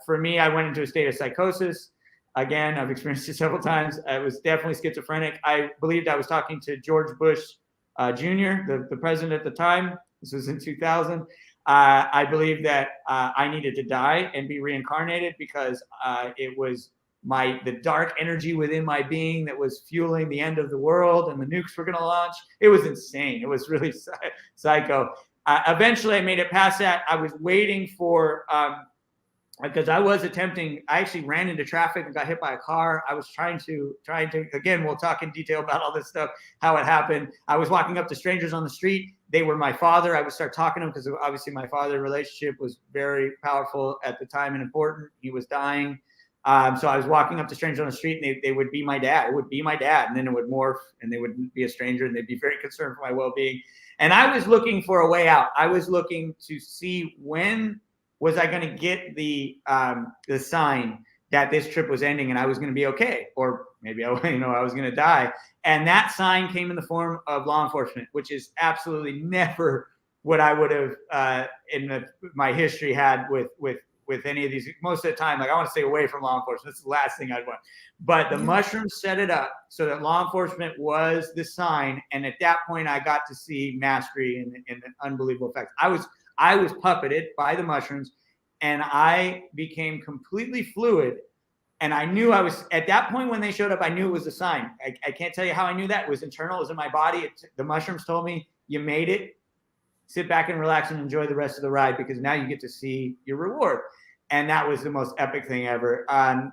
for me, I went into a state of psychosis. Again, I've experienced it several times. I was definitely schizophrenic. I believed I was talking to George Bush Jr., the president at the time. This was in 2000. I believed that I needed to die and be reincarnated because it was the dark energy within my being that was fueling the end of the world, and the nukes were going to launch. It was insane. It was really psycho. Eventually, I made it past that. I was waiting for, because I actually ran into traffic and got hit by a car. I was trying to, again, we'll talk in detail about all this stuff, how it happened. I was walking up to strangers on the street. They were my father. I would start talking to them because obviously my father relationship was very powerful at the time and important. He was dying. So I was walking up to strangers on the street, and they would be my dad. It would be my dad, and then it would morph, and they would be a stranger, and they'd be very concerned for my well-being. And I was looking for a way out. I was looking to see when was I going to get the sign that this trip was ending and I was going to be okay, or maybe I was going to die. And that sign came in the form of law enforcement, which is absolutely never what I would have my history had with any of these. Most of the time, like, I want to stay away from law enforcement. That's the last thing I'd want. But the mushrooms set it up so that law enforcement was the sign. And at that point, I got to see mastery and unbelievable effects. I was puppeted by the mushrooms, and I became completely fluid. And I knew at that point when they showed up, I knew it was a sign. I can't tell you how I knew that. It was internal. It was in my body. The mushrooms told me, you made it. Sit back and relax and enjoy the rest of the ride, because now you get to see your reward. And that was the most epic thing ever.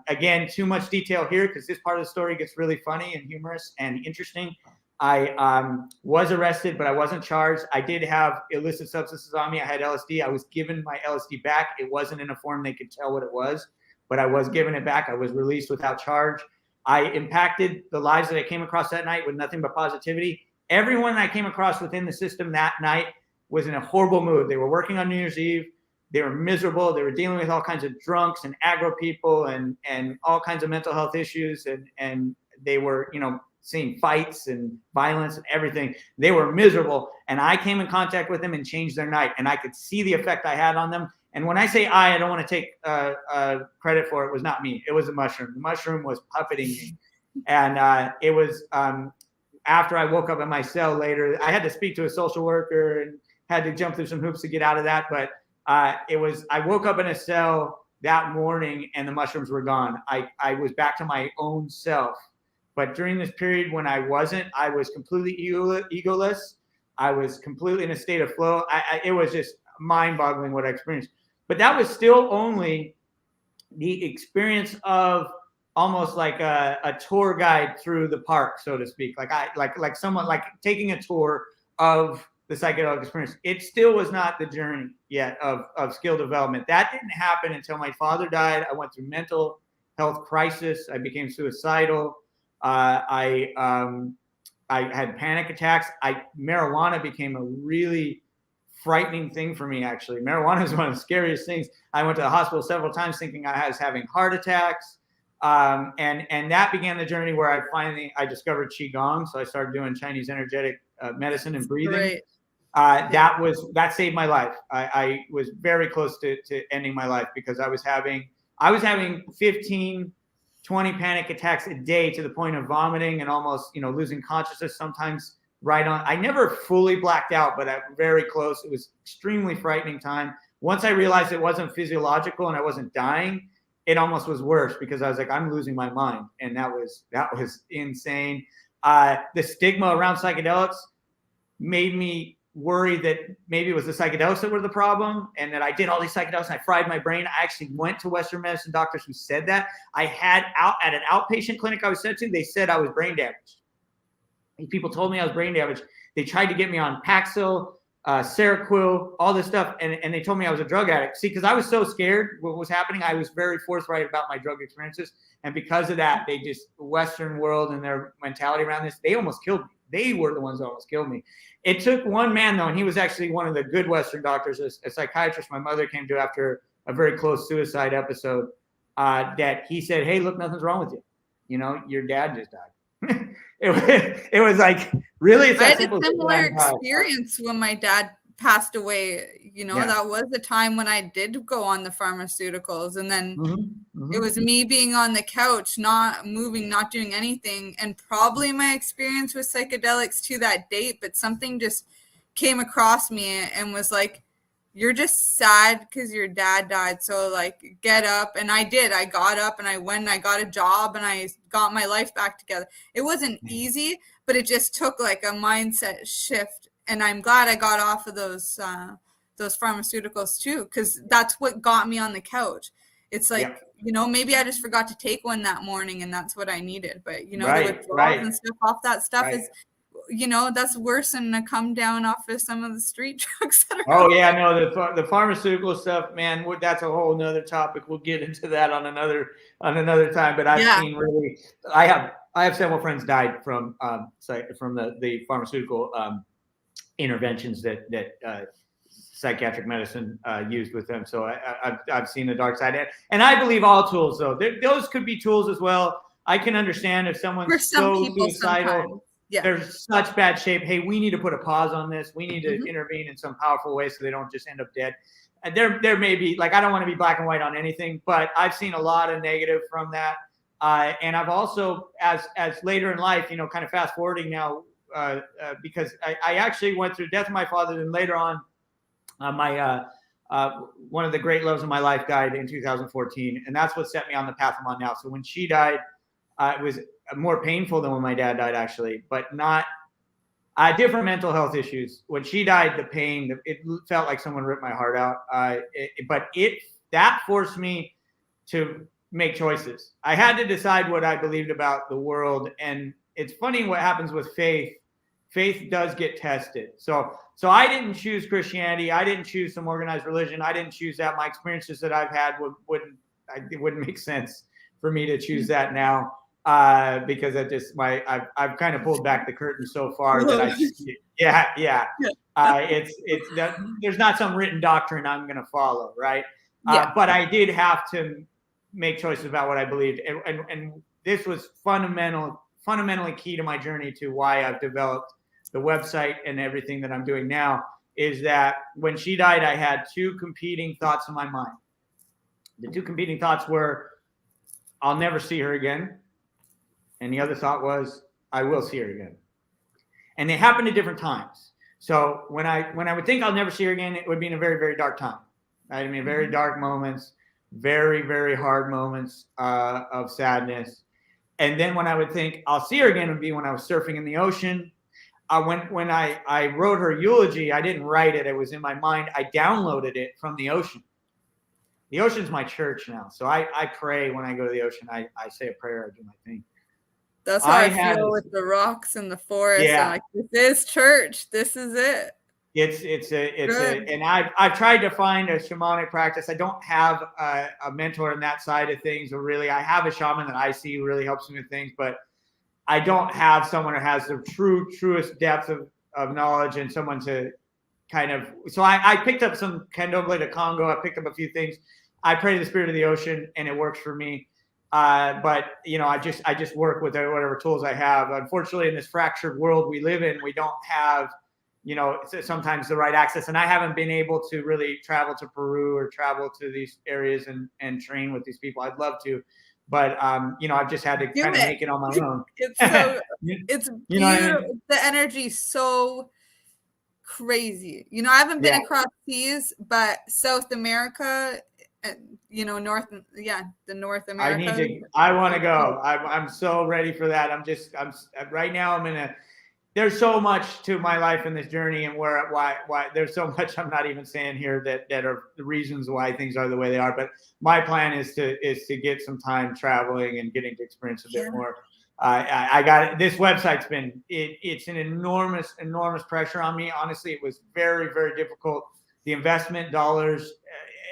Again, too much detail here because this part of the story gets really funny and humorous and interesting. I was arrested, but I wasn't charged. I did have illicit substances on me. I had LSD. I was given my LSD back. It wasn't in a form they could tell what it was, but I was given it back. I was released without charge. I impacted the lives that I came across that night with nothing but positivity. Everyone I came across within the system that night was in a horrible mood. They were working on New Year's Eve. They were miserable. They were dealing with all kinds of drunks and aggro people and all kinds of mental health issues. And they were, seeing fights and violence and everything. They were miserable. And I came in contact with them and changed their night. And I could see the effect I had on them. And when I say I don't want to take credit for it. It was not me. It was the mushroom. The mushroom was puppeting me. And it was after I woke up in my cell later, I had to speak to a social worker and had to jump through some hoops to get out of that. But I woke up in a cell that morning and the mushrooms were gone. I was back to my own self. But during this period when I wasn't, I was completely egoless. I was completely in a state of flow. It was just mind-boggling what I experienced. But that was still only the experience of almost like a tour guide through the park, so to speak. Like someone like taking a tour of the psychedelic experience. It still was not the journey yet of skill development. That didn't happen until my father died. I went through mental health crisis. I became suicidal. I had panic attacks. Marijuana became a really frightening thing for me, actually. Marijuana is one of the scariest things. I went to the hospital several times thinking I was having heart attacks. And that began the journey where I discovered Qigong. So I started doing Chinese energetic medicine and breathing. Great. That saved my life. I was very close to ending my life because I was having 15, 20 panic attacks a day to the point of vomiting and almost, losing consciousness sometimes right on. I never fully blacked out, but I'm very close. It was extremely frightening time. Once I realized it wasn't physiological and I wasn't dying, it almost was worse because I was like, I'm losing my mind. And that was insane. The stigma around psychedelics made me worry that maybe it was the psychedelics that were the problem and that I did all these psychedelics and I fried my brain. I actually went to Western medicine doctors who said that. I had at an outpatient clinic I was sent to, they said I was brain damaged. People told me I was brain damaged. They tried to get me on Paxil, Seroquel, all this stuff, and they told me I was a drug addict. See, because I was so scared what was happening, I was very forthright about my drug experiences. And because of that, the Western world and their mentality around this, they almost killed me. They were the ones that almost killed me. It took one man, though, and he was actually one of the good Western doctors, a psychiatrist my mother came to after a very close suicide episode, that he said, hey, look, nothing's wrong with you. Your dad just died. It was like Really, it's I that had a simple. similar experience when my dad passed away. That was the time when I did go on the pharmaceuticals, and then it was me being on the couch, not moving, not doing anything, and probably my experience with psychedelics to that date, but something just came across me and was like, you're just sad because your dad died, so like get up. And I did. I got up and I went and I got a job and I got my life back together. It wasn't easy, but it just took like a mindset shift, and I'm glad I got off of those pharmaceuticals too, because that's what got me on the couch. It's like, maybe I just forgot to take one that morning and that's what I needed. But the withdrawals and stuff off that stuff is, that's worse than a come down off of some of the street drugs that are the pharmaceutical stuff, man, that's a whole nother topic. We'll get into that on another time. But I've seen really, I have several friends died from the pharmaceutical interventions that psychiatric medicine used with them. So I've seen the dark side, and I believe all tools, though, those could be tools as well. I can understand if someone's so suicidal, they're in such bad shape. Hey, we need to put a pause on this. We need to intervene in some powerful way so they don't just end up dead. And there may be, like, I don't want to be black and white on anything, but I've seen a lot of negative from that. And I've also, as later in life, kind of fast forwarding now, because I actually went through death of my father, and later on, one of the great loves of my life died in 2014, and that's what set me on the path I'm on now. So when she died, it was more painful than when my dad died, actually, but not different mental health issues. When she died, the pain, it felt like someone ripped my heart out. But that forced me to make choices. I had to decide what I believed about the world, and it's funny what happens with faith. Faith does get tested. So I didn't choose Christianity. I didn't choose some organized religion. I didn't choose that. My experiences that I've had it wouldn't make sense for me to choose that now, because I've kind of pulled back the curtain so far that it's that there's not some written doctrine I'm going to follow, right? But I did have to make choices about what I believed, and this was fundamentally key to my journey to why I've developed the website and everything that I'm doing now, is that when she died, I had two competing thoughts in my mind. The two competing thoughts were, I'll never see her again. And the other thought was, I will see her again. And they happened at different times. So when I would think I'll never see her again, it would be in a very, very dark time. Right? I mean, very dark moments, very, very hard moments of sadness. And then when I would think I'll see her again, would be when I was surfing in the ocean. When I wrote her eulogy, I didn't write it. It was in my mind. I downloaded it from the ocean. The ocean's my church now. So I pray when I go to the ocean. I say a prayer. I do my thing. That's how I feel with the rocks and the forest. Yeah. Like, this is church. This is it. And I've tried to find a shamanic practice. I don't have a mentor in that side of things, or really, I have a shaman that I see who really helps me with things, but I don't have someone who has the truest depth of knowledge, and someone to kind of. So I picked up some Candomblé de Congo. I picked up a few things. I pray to the spirit of the ocean, and it works for me. But I just work with whatever tools I have. Unfortunately, in this fractured world we live in, we don't have sometimes the right access. And I haven't been able to really travel to Peru or travel to these areas and train with these people. I'd love to, but I've just had to kind of make it on my own. It's beautiful. The energy's so crazy. I haven't been across seas, but South America, the North America. I want to go. I'm so ready for that. I'm right now. There's so much to my life in this journey, and why there's so much I'm not even saying here that are the reasons why things are the way they are. But my plan is to get some time traveling and getting to experience a bit more. I got it. This website's been it's an enormous pressure on me. Honestly, it was very, very difficult. The investment dollars,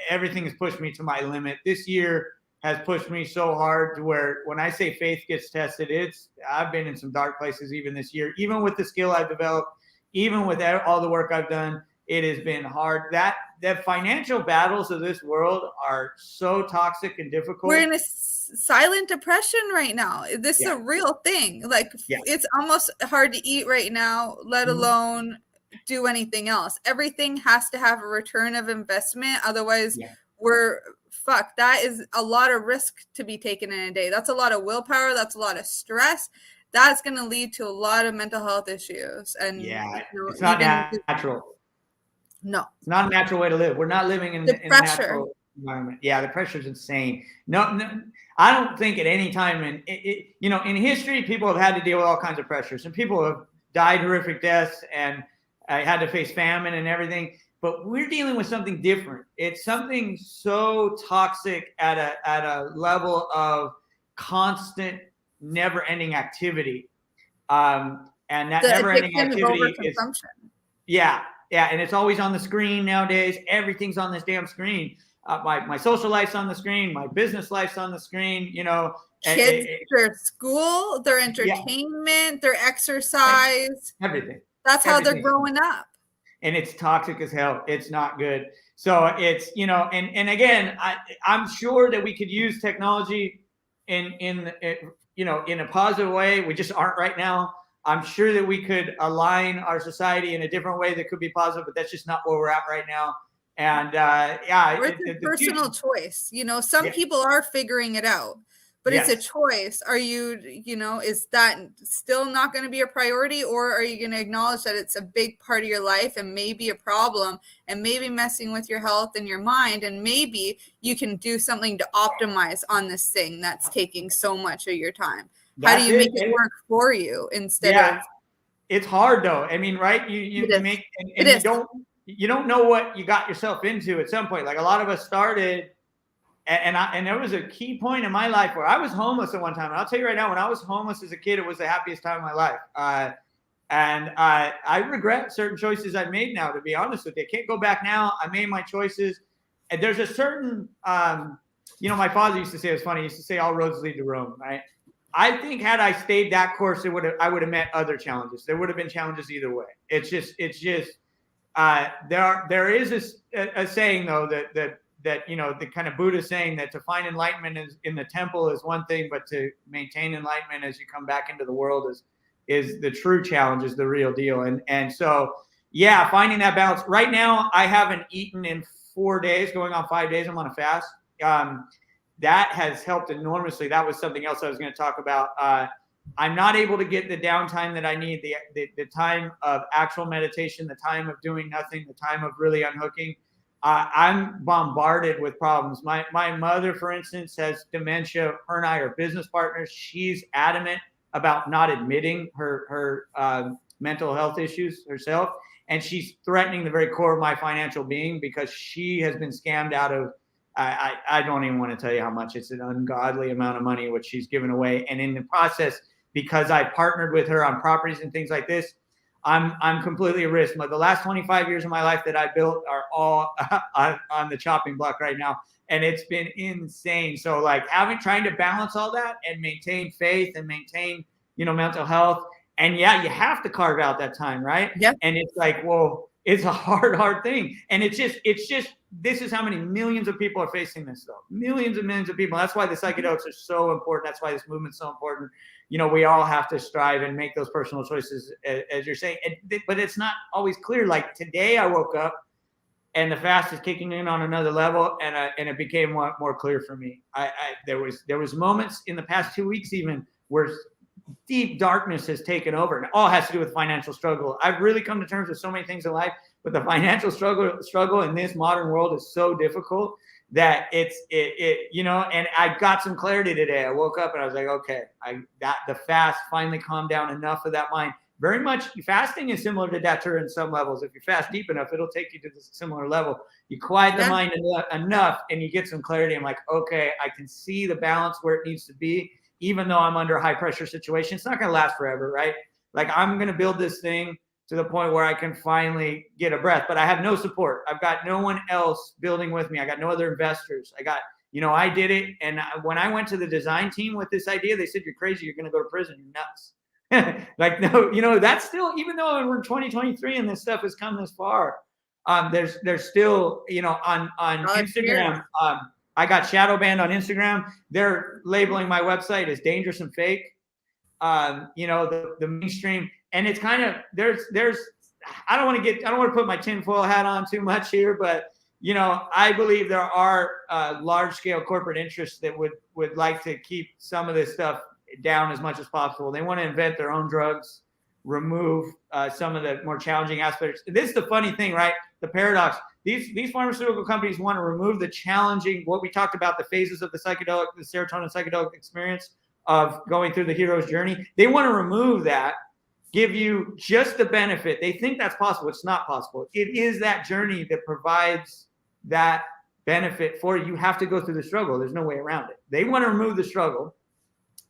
everything has pushed me to my limit. This year has pushed me so hard to where when I say faith gets tested, I've been in some dark places even this year. Even with the skill I've developed, even with all the work I've done, it has been hard. the financial battles of this world are so toxic and difficult. We're in a silent depression right now. This is a real thing. Like it's almost hard to eat right now, let alone do anything else. Everything has to have a return of investment. Otherwise we're fucked. That is a lot of risk to be taken in a day. That's a lot of willpower. That's a lot of stress. That's going to lead to a lot of mental health issues. And it's not natural. No, it's not a natural way to live. We're not living in a natural environment. Yeah, the pressure is insane. No, I don't think at any time in history, people have had to deal with all kinds of pressures, and people have died horrific deaths and had to face famine and everything. But we're dealing with something different. It's something so toxic at a level of constant, never-ending activity, and that never-ending activity is and it's always on the screen nowadays. Everything's on this damn screen. My social life's on the screen. My business life's on the screen. Kids, their school, their entertainment, their exercise, everything. That's how they're growing up. And it's toxic as hell. It's not good. So it's, and again, I'm sure that we could use technology in a positive way. We just aren't right now. I'm sure that we could align our society in a different way that could be positive, but that's just not where we're at right now. And it's a personal choice. Some people are figuring it out, but it's a choice. Are you, is that still not going to be a priority, or are you going to acknowledge that it's a big part of your life and maybe a problem and maybe messing with your health and your mind, and maybe you can do something to optimize on this thing that's taking so much of your time? How do you make it work for you instead of? It's hard though. I mean, right? You make and you don't know what you got yourself into at some point. Like a lot of us started. And there was a key point in my life where I was homeless at one time. And I'll tell you right now, when I was homeless as a kid, it was the happiest time of my life. And I regret certain choices I've made now, to be honest with you. I can't go back now. I made my choices. And there's a certain, my father used to say, it was funny. He used to say, all roads lead to Rome, right? I think had I stayed that course, I would have met other challenges. There would have been challenges either way. It's just there is a saying though that the kind of Buddha saying that to find enlightenment in the temple is one thing, but to maintain enlightenment as you come back into the world is the true challenge, is the real deal. And so, finding that balance. Right now, I haven't eaten in 4 days, going on 5 days. I'm on a fast. That has helped enormously. That was something else I was going to talk about. I'm not able to get the downtime that I need, the time of actual meditation, the time of doing nothing, the time of really unhooking. I'm bombarded with problems. My mother, for instance, has dementia. Her and I are business partners. She's adamant about not admitting her mental health issues herself. And she's threatening the very core of my financial being because she has been scammed out of, I don't even want to tell you how much. It's an ungodly amount of money which she's given away. And in the process, because I partnered with her on properties and things like this, I'm completely at risk. The last 25 years of my life that I built are all on the chopping block right now. And it's been insane. So trying to balance all that and maintain faith and maintain, mental health. And you have to carve out that time, right? Yeah. And it's well, it's a hard thing. And it's just, this is how many millions of people are facing this though. Millions and millions of people. That's why the psychedelics are so important. That's why this movement's so important. We all have to strive and make those personal choices, as you're saying. But it's not always clear. Like today I woke up and the fast is kicking in on another level, and it became more clear for me. There was moments in the past 2 weeks even where deep darkness has taken over, and it all has to do with financial struggle. I've really come to terms with so many things in life, but the financial struggle in this modern world is so difficult that and I got some clarity today. I woke up and I was like, okay, the fast finally calmed down enough of that mind. Very much fasting is similar to datura in some levels. If you fast deep enough, it'll take you to this similar level. You quiet the mind enough and you get some clarity. I'm like, okay, I can see the balance where it needs to be, even though I'm under a high pressure situation. It's not going to last forever, right? I'm going to build this thing to the point where I can finally get a breath, but I have no support. I've got no one else building with me. I got no other investors. I got, I did it. And when I went to the design team with this idea, they said, you're crazy. You're going to go to prison. You're nuts. No, that's still, even though we're in 2023 and this stuff has come this far, There's still, on Instagram, I got shadow banned on Instagram. They're labeling my website as dangerous and fake. The mainstream, and it's kind of, there's, I don't want to put my tinfoil hat on too much here, but I believe there are large scale corporate interests that would like to keep some of this stuff down as much as possible. They want to invent their own drugs, remove some of the more challenging aspects. This is the funny thing, right? The paradox. These pharmaceutical companies want to remove the challenging, what we talked about, the phases of the serotonin psychedelic experience of going through the hero's journey. They want to remove that, give you just the benefit. They think that's possible. It's not possible. It is that journey that provides that benefit for you. You have to go through the struggle. There's no way around it. They want to remove the struggle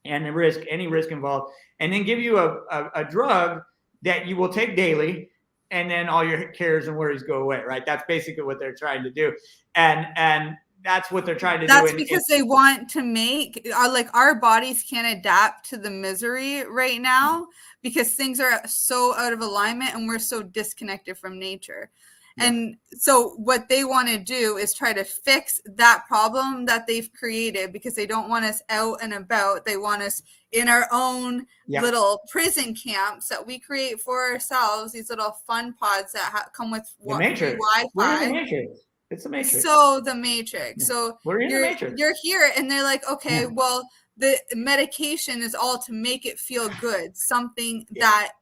and the risk, any risk involved, and then give you a drug that you will take daily, and then all your cares and worries go away, right? That's basically what they're trying to do. And that's what they're trying to do. That's because they want to make, like, our bodies can't adapt to the misery right now because things are so out of alignment and we're so disconnected from nature. Yeah. And so what they want to do is try to fix that problem that they've created, because they don't want us out and about. They want us in our own little prison camps that we create for ourselves, these little fun pods that come with Wi-Fi. We're in the Matrix. It's the Matrix. So the Matrix. So we're in the Matrix. You're here, and they're like, okay, well, the medication is all to make it feel good, something that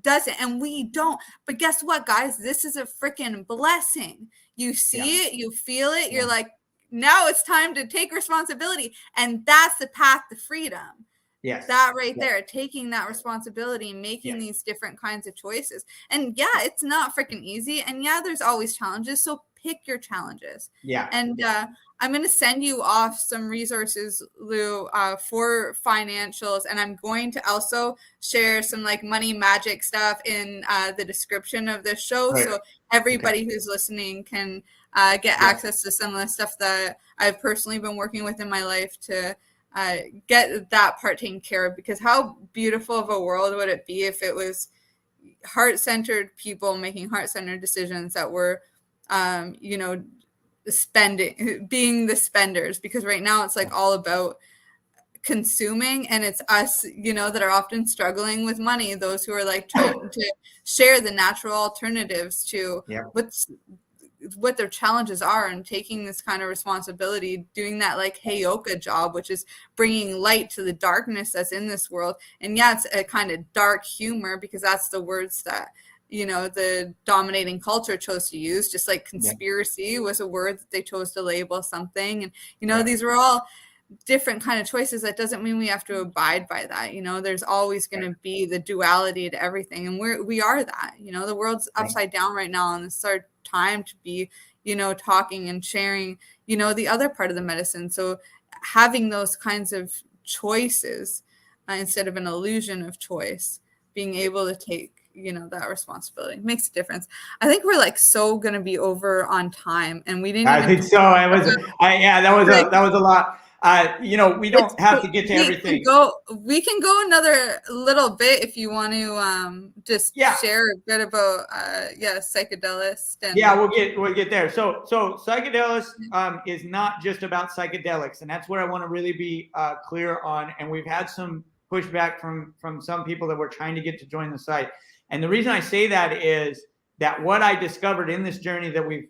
doesn't, and we don't. But guess what, guys? This is a freaking blessing. You see it, you feel it, you're like, now it's time to take responsibility, and that's the path to freedom. Yes. That right there, taking that responsibility, making these different kinds of choices. And it's not freaking easy, and there's always challenges, so pick your challenges. And I'm going to send you off some resources, Lou, for financials. And I'm going to also share some like money magic stuff in the description of this show. Right. So everybody who's listening can get access to some of the stuff that I've personally been working with in my life to get that part taken care of. Because how beautiful of a world would it be if it was heart-centered people making heart-centered decisions that were being the spenders, because right now it's like all about consuming, and it's us, that are often struggling with money, those who are like trying to share the natural alternatives to what their challenges are, and taking this kind of responsibility, doing that like heyoka job, which is bringing light to the darkness that's in this world. And it's a kind of dark humor, because that's the words that the dominating culture chose to use, just like conspiracy was a word that they chose to label something. And, these were all different kind of choices. That doesn't mean we have to abide by that. There's always going to be the duality to everything. And we are that, the world's upside down right now. And it's our time to be, talking and sharing, the other part of the medicine. So having those kinds of choices instead of an illusion of choice, being able to take, that responsibility makes a difference. I think we're like so going to be over on time, and we didn't. I think so. That was a lot. We don't have to get to everything. We can go another little bit if you want to just share a bit about Psychedelist. And we'll get there. So Psychedelist is not just about psychedelics, and that's what I want to really be clear on. And we've had some pushback from some people that were trying to get to join the site. And the reason I say that is that what I discovered in this journey that we've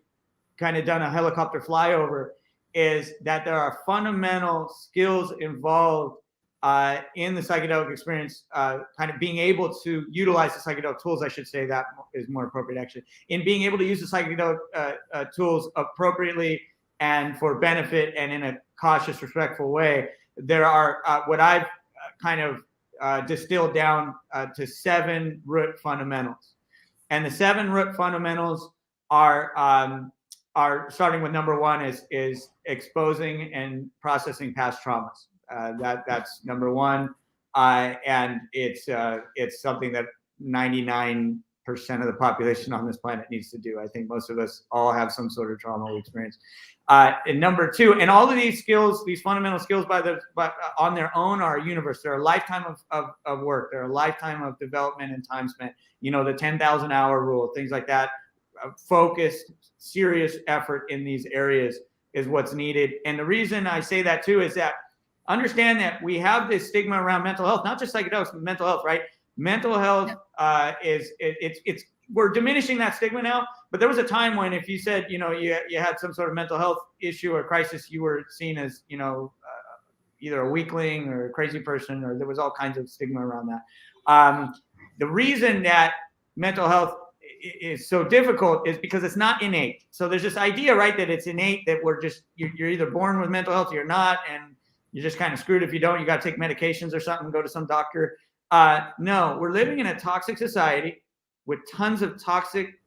kind of done a helicopter flyover is that there are fundamental skills involved in the psychedelic experience, kind of being able to utilize the psychedelic tools, I should say, that is more appropriate actually, in being able to use the psychedelic tools appropriately and for benefit and in a cautious, respectful way. There are what I've kind of distilled down to 7 root fundamentals. And the 7 root fundamentals are starting with number 1 is exposing and processing past traumas. That's number 1, and it's something that 99% of the population on this planet needs to do. I think most of us all have some sort of trauma we experience. And number 2, and all of these skills, these fundamental skills on their own are a universe. They're a lifetime of work. They're a lifetime of development and time spent. The 10,000 hour rule, things like that. focused, serious effort in these areas is what's needed. And the reason I say that too is that understand that we have this stigma around mental health, not just psychedelics, but mental health, right? Mental health we're diminishing that stigma now, but there was a time when if you said, you had some sort of mental health issue or crisis, you were seen as, either a weakling or a crazy person, or there was all kinds of stigma around that. The reason that mental health is so difficult is because it's not innate. So there's this idea, right, that it's innate, that you're either born with mental health or you're not, and you're just kind of screwed if you don't. You got to take medications or something, go to some doctor. No, we're living in a toxic society with tons of toxic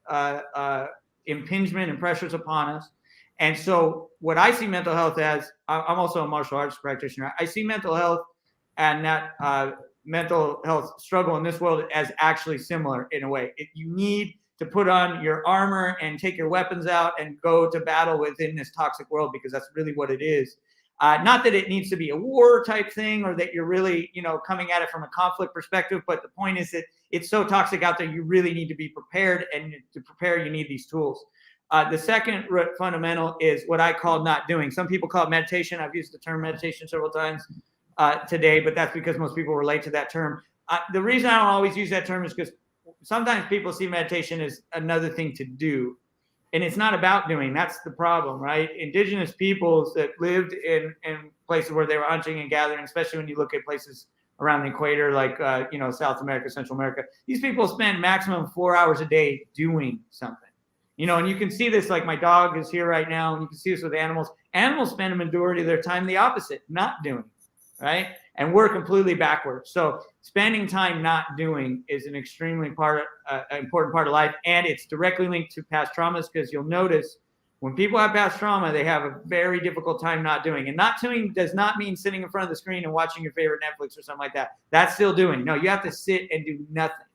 impingement and pressures upon us. And so what I see mental health as, I'm also a martial arts practitioner. I see mental health and that mental health struggle in this world as actually similar in a way. You need to put on your armor and take your weapons out and go to battle within this toxic world, because that's really what it is. Not that it needs to be a war type thing, or that you're really, coming at it from a conflict perspective. But the point is that it's so toxic out there, you really need to be prepared. And to prepare, you need these tools. The second fundamental is what I call not doing. Some people call it meditation. I've used the term meditation several times today, but that's because most people relate to that term. The reason I don't always use that term is because sometimes people see meditation as another thing to do. And it's not about doing. That's the problem, right? Indigenous peoples that lived in places where they were hunting and gathering, especially when you look at places around the equator, like, South America, Central America, these people spend maximum 4 hours a day doing something. And you can see this, like my dog is here right now, and you can see this with animals. Animals spend a majority of their time the opposite, not doing, right? And we're completely backwards. So spending time not doing is an extremely important part of life, and it's directly linked to past traumas, because you'll notice when people have past trauma, they have a very difficult time not doing. And not doing does not mean sitting in front of the screen and watching your favorite Netflix or something like that. That's still doing. No, you have to sit and do nothing.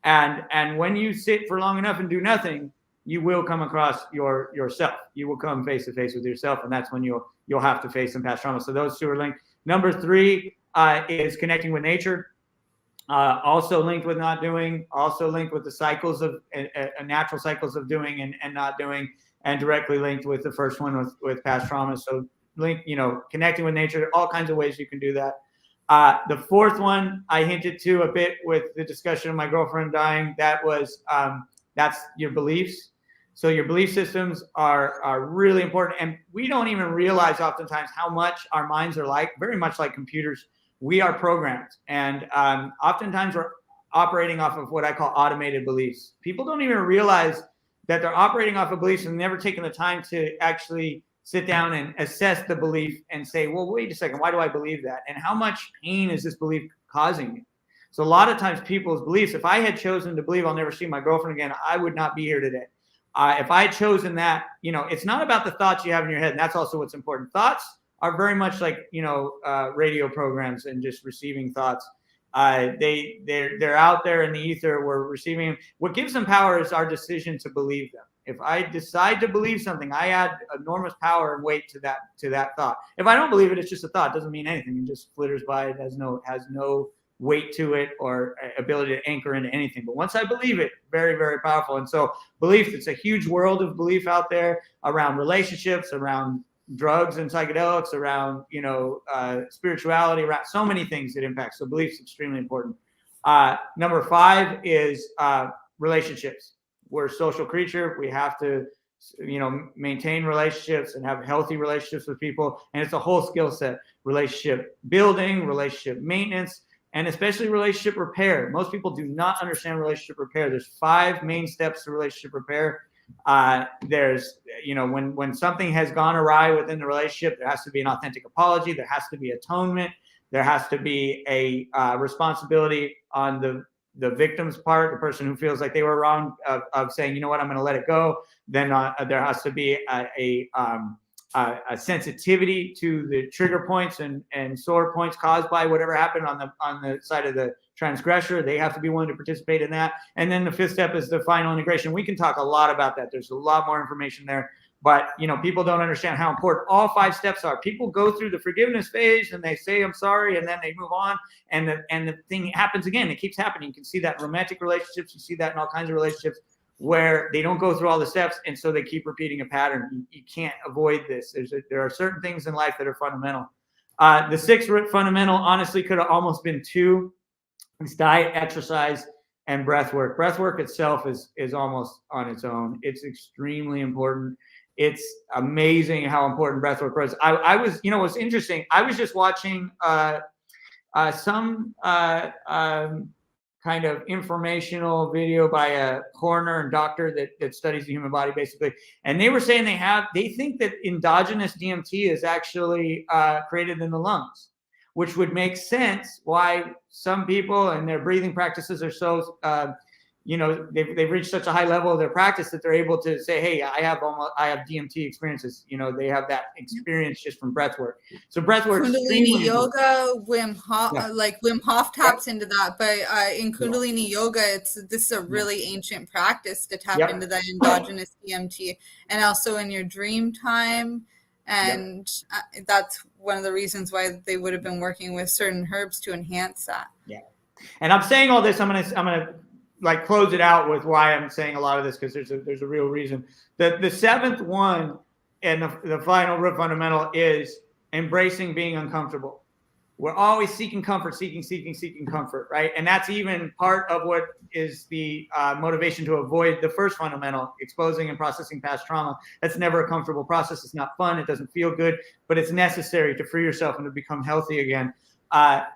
And when you sit for long enough and do nothing, you will come across yourself. You will come face to face with yourself, and that's when you'll have to face some past trauma. So those two are linked. Number 3 is connecting with nature. Also linked with not doing. Also linked with the cycles of natural cycles of doing and not doing, and directly linked with the first one with past trauma. So connecting with nature. All kinds of ways you can do that. The fourth one I hinted to a bit with the discussion of my girlfriend dying. That was that's your beliefs. So your belief systems are really important. And we don't even realize oftentimes how much our minds are very much like computers. We are programmed. And oftentimes we're operating off of what I call automated beliefs. People don't even realize that they're operating off of beliefs and never taking the time to actually sit down and assess the belief and say, well, wait a second, why do I believe that? And how much pain is this belief causing me? So a lot of times people's beliefs, if I had chosen to believe I'll never see my girlfriend again, I would not be here today. If I had chosen that, it's not about the thoughts you have in your head. And that's also what's important. Thoughts are very much like, radio programs and just receiving thoughts. They're out there in the ether. We're receiving them. What gives them power is our decision to believe them. If I decide to believe something, I add enormous power and weight to that thought. If I don't believe it, it's just a thought. It doesn't mean anything. It just flitters by. It has no weight to it or ability to anchor into anything. But once I believe it, very, very powerful. And so belief, it's a huge world of belief out there around relationships, around drugs and psychedelics, around, spirituality, around so many things it impacts. So belief's extremely important. Number 5 is relationships. We're a social creature. We have to, maintain relationships and have healthy relationships with people. And it's a whole skill set: relationship building, relationship maintenance, and especially relationship repair. Most people do not understand relationship repair. There's 5 main steps to relationship repair. There's, when something has gone awry within the relationship, there has to be an authentic apology. There has to be atonement. There has to be a responsibility on the victim's part, the person who feels like they were wrong, of saying, you know what, I'm going to let it go. Then there has to be a sensitivity to the trigger points and sore points caused by whatever happened on the side of the transgressor. They have to be willing to participate in that. And then the 5th step is the final integration. We can talk a lot about that. There's a lot more information there, but people don't understand how important all 5 steps are. People go through the forgiveness phase and they say, I'm sorry, and then they move on, and the thing happens again. It keeps happening. You can see that in romantic relationships. You see that in all kinds of relationships. where they don't go through all the steps, and so they keep repeating a pattern. You can't avoid this. There are certain things in life that are fundamental. The sixth fundamental, honestly, could have almost been two. It's diet, exercise, and breath work. Breath work itself is almost on its own. It's extremely important. It's amazing how important breath work was. I was, what's interesting, I was just watching some kind of informational video by a coroner and doctor that studies the human body, basically. And they were saying they think that endogenous DMT is actually created in the lungs, which would make sense why some people and their breathing practices are so, they've reached such a high level of their practice that they're able to say, hey, I have DMT experiences. They have that experience just from breath work. So breath work, Kundalini yoga, Wim Hof, like Wim Hof taps into that. But in Kundalini yoga, this is a really ancient practice to tap into that endogenous DMT, and also in your dream time. And that's one of the reasons why they would have been working with certain herbs to enhance that. Yeah. And I'm saying all this, I'm gonna like close it out with why I'm saying a lot of this, because there's a real reason. The seventh one and the final root fundamental is embracing being uncomfortable. We're always seeking comfort, seeking comfort, right? And that's even part of what is the motivation to avoid the first fundamental, exposing and processing past trauma. That's never a comfortable process. It's not fun. It doesn't feel good, but it's necessary to free yourself and to become healthy again.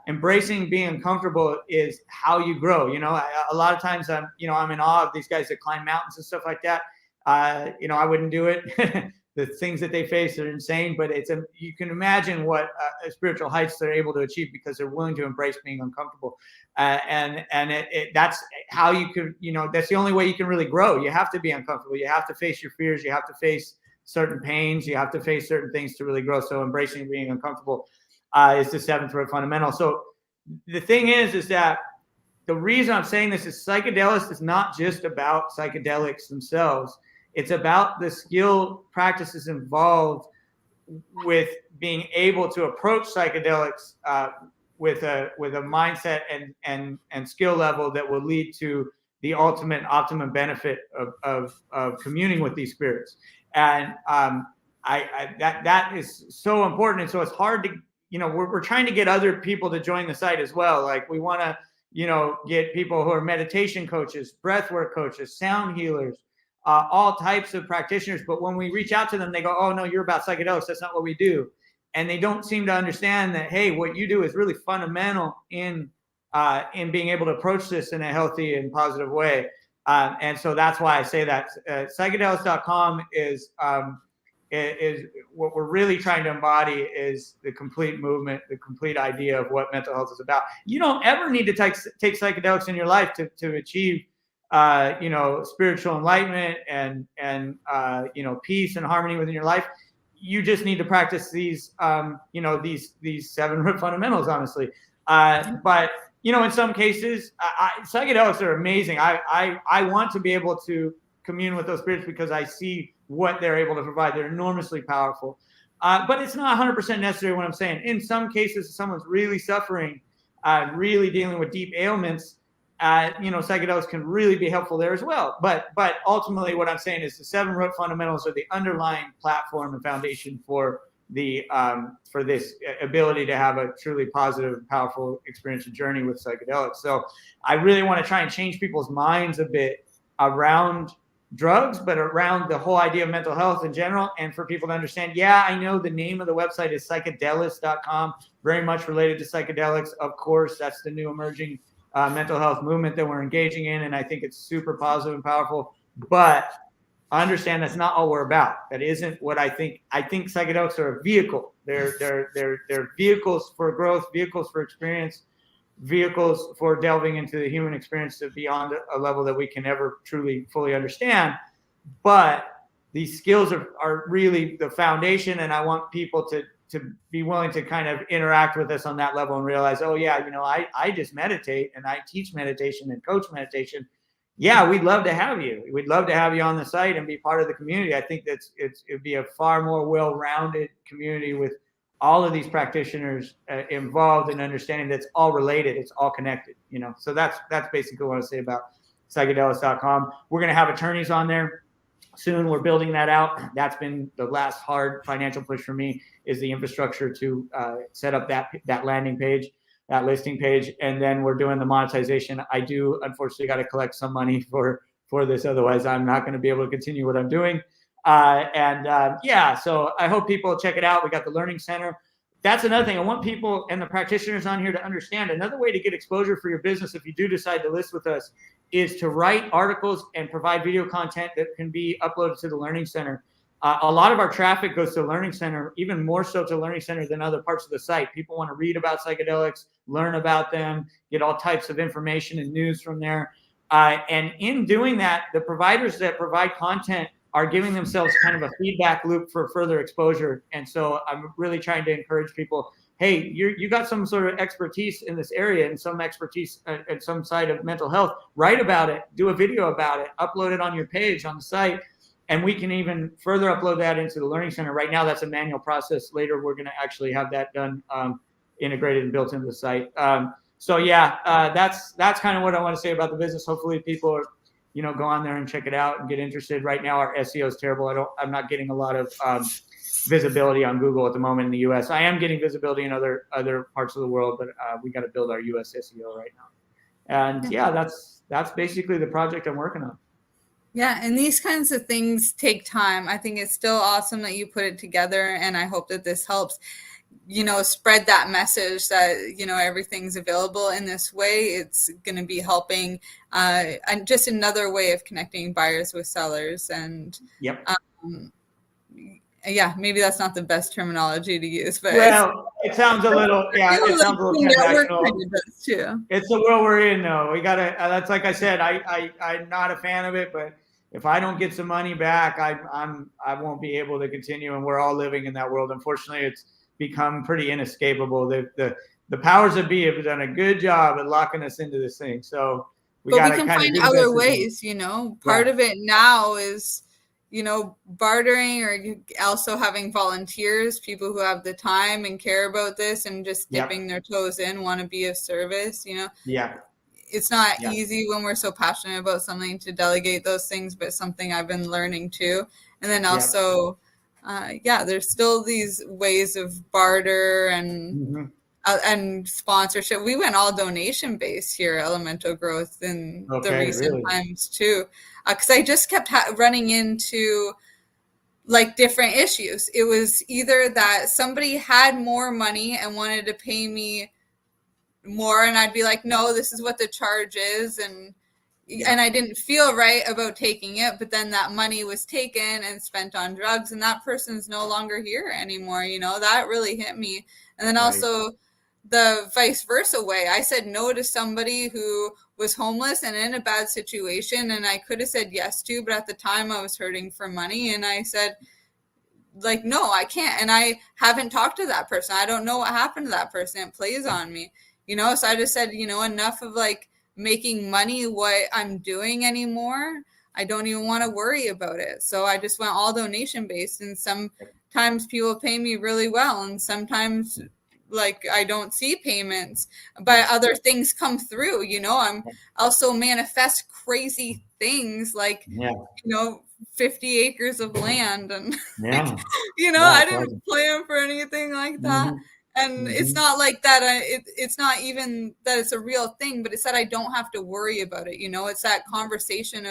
Embracing being uncomfortable is how you grow. A lot of times I'm in awe of these guys that climb mountains and stuff like that. I wouldn't do it. The things that they face are insane, but you can imagine what spiritual heights they're able to achieve because they're willing to embrace being uncomfortable. And that's how you can, that's the only way you can really grow. You have to be uncomfortable. You have to face your fears. You have to face certain pains. You have to face certain things to really grow. So embracing being uncomfortable is the seventh root fundamental. So the thing is that the reason I'm saying this is Psychedelist is not just about psychedelics themselves. It's about the skill practices involved with being able to approach psychedelics with a mindset and skill level that will lead to the ultimate optimum benefit of communing with these spirits. And that is so important. And so it's hard to, we're trying to get other people to join the site as well. Like we want to, get people who are meditation coaches, breathwork coaches, sound healers, all types of practitioners. But when we reach out to them, they go, oh, no, you're about psychedelics. That's not what we do. And they don't seem to understand that, hey, what you do is really fundamental in being able to approach this in a healthy and positive way. And so that's why I say that. Psychedelist.com is what we're really trying to embody is the complete movement, the complete idea of what mental health is about. You don't ever need to take psychedelics in your life to achieve spiritual enlightenment and peace and harmony within your life. You just need to practice these these seven root fundamentals, honestly. But in some cases, psychedelics are amazing. I want to be able to commune with those spirits because I see what they're able to provide. They're enormously powerful. But it's not 100% necessary what I'm saying. In some cases, if someone's really suffering, really dealing with deep ailments, psychedelics can really be helpful there as well. But ultimately, what I'm saying is the seven root fundamentals are the underlying platform and foundation for for this ability to have a truly positive, powerful experience and journey with psychedelics. So I really want to try and change people's minds a bit around drugs, but around the whole idea of mental health in general, and for people to understand, I know the name of the website is psychedelist.com, very much related to psychedelics. Of course, that's the new emerging mental health movement that we're engaging in, and I think it's super positive and powerful. But I understand that's not all we're about. That isn't what I think. I think psychedelics are a vehicle. They're vehicles for growth, vehicles for experience, vehicles for delving into the human experience to beyond a level that we can ever truly fully understand. But these skills are really the foundation, and I want people to be willing to kind of interact with us on that level and realize, oh yeah, I just meditate and I teach meditation and coach meditation. Yeah, we'd love to have you. We'd love to have you on the site and be part of the community. I think it'd be a far more well-rounded community with all of these practitioners involved in understanding that it's all related, it's all connected. So that's basically what I say about psychedelist.com. We're going to have attorneys on there soon. We're building that out. That's been the last hard financial push for me, is the infrastructure to set up that landing page, that listing page. And then we're doing the monetization. I do, unfortunately, got to collect some money for this. Otherwise, I'm not going to be able to continue what I'm doing. So I hope people check it out. We got the Learning Center. That's another thing. I want people and the practitioners on here to understand another way to get exposure for your business, if you do decide to list with us, is to write articles and provide video content that can be uploaded to the Learning Center. A lot of our traffic goes to the Learning Center, even more so to the Learning Center than other parts of the site. People want to read about psychedelics, learn about them, get all types of information and news from there. And in doing that, the providers that provide content are giving themselves kind of a feedback loop for further exposure. And so I'm really trying to encourage people, hey, you got some sort of expertise in this area and some expertise at some side of mental health, write about it, do a video about it, upload it on your page on the site. And we can even further upload that into the Learning Center. Right now, that's a manual process. Later, we're going to actually have that done, integrated and built into the site. That's kind of what I want to say about the business. Hopefully people are, go on there and check it out and get interested. Right now, our SEO is terrible. I'm not getting a lot of visibility on Google at the moment in the US. I am getting visibility in other parts of the world, but we got to build our US SEO right now. And that's basically the project I'm working on. Yeah, and these kinds of things take time. I think it's still awesome that you put it together, and I hope that this helps, spread that message that, everything's available in this way. It's going to be helping, and just another way of connecting buyers with sellers. And maybe that's not the best terminology to use, but it sounds a little, it sounds a little transactional. Too. It's the world we're in, though. We gotta. That's like I said. I'm not a fan of it, but if I don't get some money back, I won't be able to continue. And we're all living in that world. Unfortunately, it's become pretty inescapable. The powers that be have done a good job at locking us into this thing. So we can find other ways. Part of it now is, bartering, or also having volunteers, people who have the time and care about this and just dipping their toes in, want to be of service. It's not easy when we're so passionate about something to delegate those things, but something I've been learning too. And then also, there's still these ways of barter and sponsorship. We went all donation based here at Elemental Growth in the recent times too, because I just kept running into like different issues. It was either that somebody had more money and wanted to pay me more, and I'd be like, no, this is what the charge is, and I didn't feel right about taking it, but then that money was taken and spent on drugs, and that person's no longer here anymore. That really hit me. And then also the vice versa way. I said no to somebody who was homeless and in a bad situation, and I could have said yes to, but at the time I was hurting for money, and I said, like, no, I can't. And I haven't talked to that person. I don't know what happened to that person. It plays on me, so I just said, enough of like making money what I'm doing anymore. I don't even want to worry about it. So I just went all donation based, and sometimes people pay me really well, and sometimes like I don't see payments, but other things come through. I'm also manifest crazy things like 50 acres of land, and I didn't plan for anything like that. And it's not like that. It's not even that it's a real thing, but it's that I don't have to worry about it. It's that conversation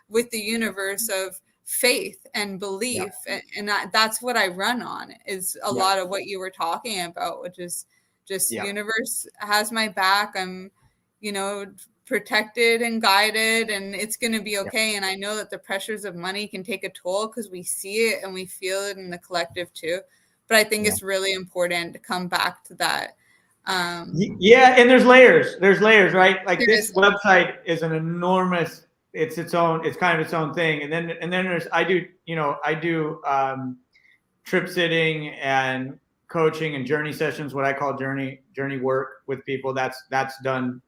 with the universe of faith and belief. And that's what I run on, is a lot of what you were talking about, which is just universe has my back. I'm, protected and guided, and it's going to be okay. And I know that the pressures of money can take a toll because we see it and we feel it in the collective too. But I think it's really important to come back to that. And there's layers, right? Like this website is an enormous, it's kind of its own thing. And then there's, I do trip sitting and coaching and journey sessions, what I call journey work with people. That's done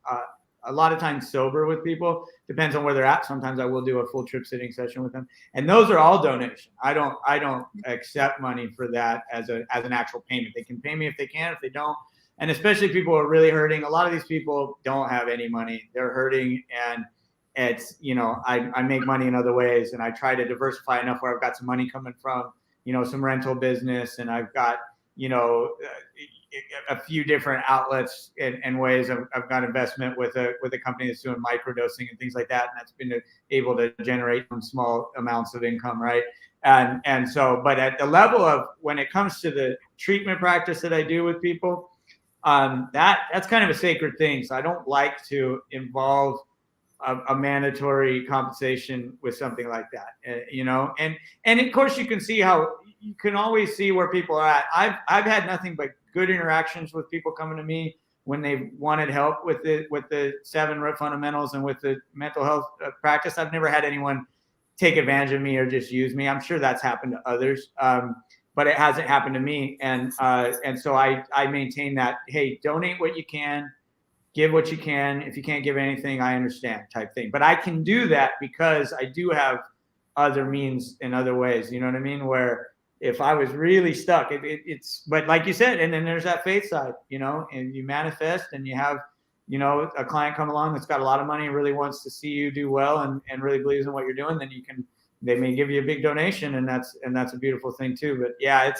a lot of times sober with people. Depends on where they're at. Sometimes I will do a full trip sitting session with them, and those are all donation. I don't accept money for that as an actual payment. They can pay me if they can. If they don't, and especially people who are really hurting. A lot of these people don't have any money. They're hurting, and it's, I make money in other ways, and I try to diversify enough where I've got some money coming from, some rental business, and I've got, a few different outlets and ways. I've got investment with a company that's doing microdosing and things like that, and that's been able to generate some small amounts of income, right? And so, but at the level of when it comes to the treatment practice that I do with people, that's kind of a sacred thing. So I don't like to involve a mandatory compensation with something like that, and of course you can always see where people are at. I've had nothing but good interactions with people coming to me when they wanted help with the 7 root fundamentals and with the mental health practice. I've never had anyone take advantage of me or just use me. I'm sure that's happened to others, but it hasn't happened to me. And so I maintain that, hey, donate what you can, give what you can. If you can't give anything, I understand, type thing. But I can do that because I do have other means in other ways. You know what I mean? Where if I was really stuck, but like you said, and then there's that faith side, and you manifest and you have, a client come along that's got a lot of money and really wants to see you do well and really believes in what you're doing, then they may give you a big donation, and that's a beautiful thing too. But yeah,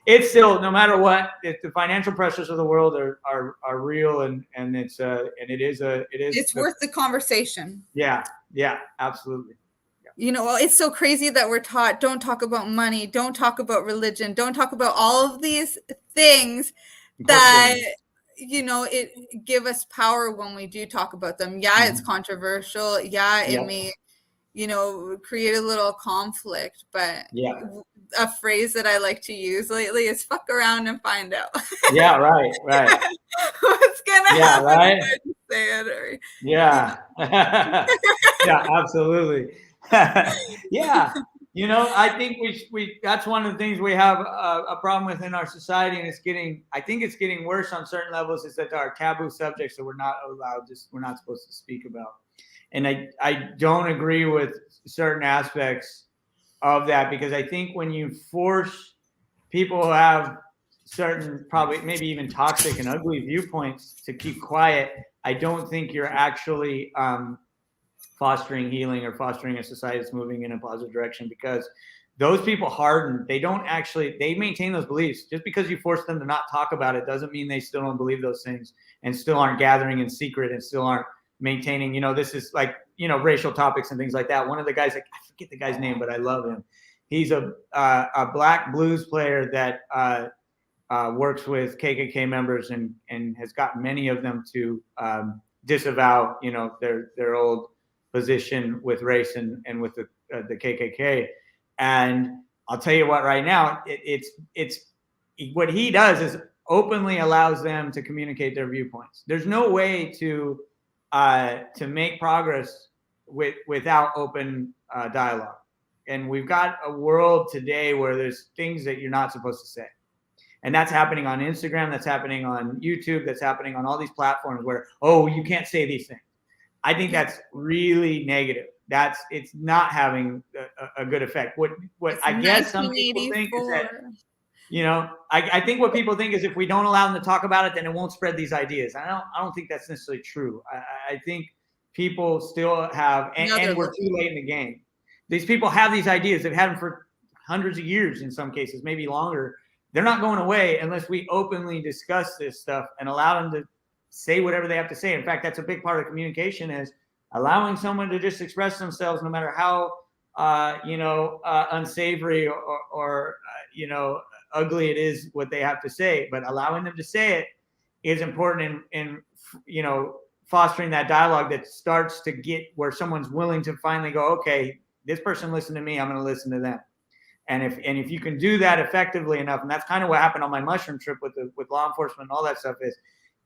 it's still, no matter what, the financial pressures of the world are real, and it's worth the conversation. Yeah, absolutely. It's so crazy that we're taught, don't talk about money, don't talk about religion, don't talk about all of these things that, it give us power when we do talk about them. Yeah, it's controversial. Yeah, it may, create a little conflict, but a phrase that I like to use lately is fuck around and find out. Yeah, right. What's gonna happen right? if I just say it? Or, yeah. Yeah, absolutely. Yeah. I think we that's one of the things we have a problem with in our society, and I think it's getting worse on certain levels, is that there are taboo subjects that we're not supposed to speak about. And I don't agree with certain aspects of that, because I think when you force people who have certain, probably maybe even toxic and ugly viewpoints, to keep quiet, I don't think you're actually fostering healing or fostering a society that's moving in a positive direction, because those people harden. They maintain those beliefs. Just because you force them to not talk about it doesn't mean they still don't believe those things and still aren't gathering in secret and still aren't maintaining, this is like, racial topics and things like that. One of the guys, I forget the guy's name, but I love him. He's a black blues player that works with KKK members and has gotten many of them to disavow, their old position with race and with the KKK. And I'll tell you what, right now, it's what he does is openly allows them to communicate their viewpoints. There's no way to make progress without open dialogue. And we've got a world today where there's things that you're not supposed to say. And that's happening on Instagram, that's happening on YouTube, that's happening on all these platforms where, you can't say these things. I think that's really negative. It's not having a good effect. What I guess some people think is that, I think what people think is if we don't allow them to talk about it, then it won't spread these ideas. I don't think that's necessarily true. I think people still have, and we're too late in the game. These people have these ideas. They've had them for hundreds of years in some cases, maybe longer. They're not going away unless we openly discuss this stuff and allow them to say whatever they have to say. In fact, that's a big part of communication, is allowing someone to just express themselves, no matter how unsavory or ugly it is what they have to say. But allowing them to say it is important in fostering that dialogue that starts to get where someone's willing to finally go, okay, this person listened to me, I'm going to listen to them. And if you can do that effectively enough, and that's kind of what happened on my mushroom trip with law enforcement and all that stuff,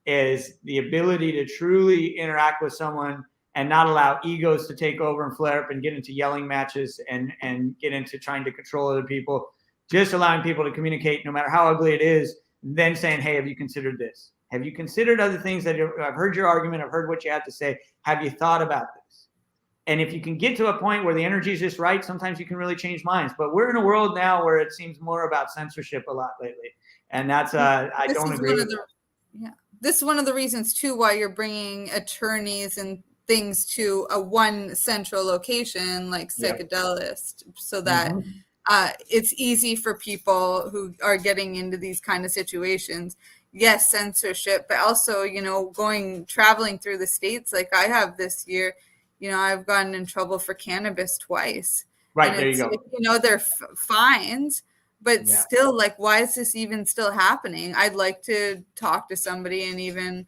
is the ability to truly interact with someone and not allow egos to take over and flare up and get into yelling matches and get into trying to control other people. Just allowing people to communicate, no matter how ugly it is, then saying, hey, have you considered this? Have you considered other things that I've heard your argument, I've heard what you have to say. Have you thought about this? And if you can get to a point where the energy is just right, sometimes you can really change minds. But we're in a world now where it seems more about censorship a lot lately. And that's, I don't agree with that. Yeah. This is one of the reasons too why you're bringing attorneys and things to a one central location like Psychedelist, so that it's easy for people who are getting into these kind of situations. Yes, censorship, but also, traveling through the States like I have this year, I've gotten in trouble for cannabis twice. Right, and there you go. They're fines, but still, like, why is this even still happening? I'd like to talk to somebody and even,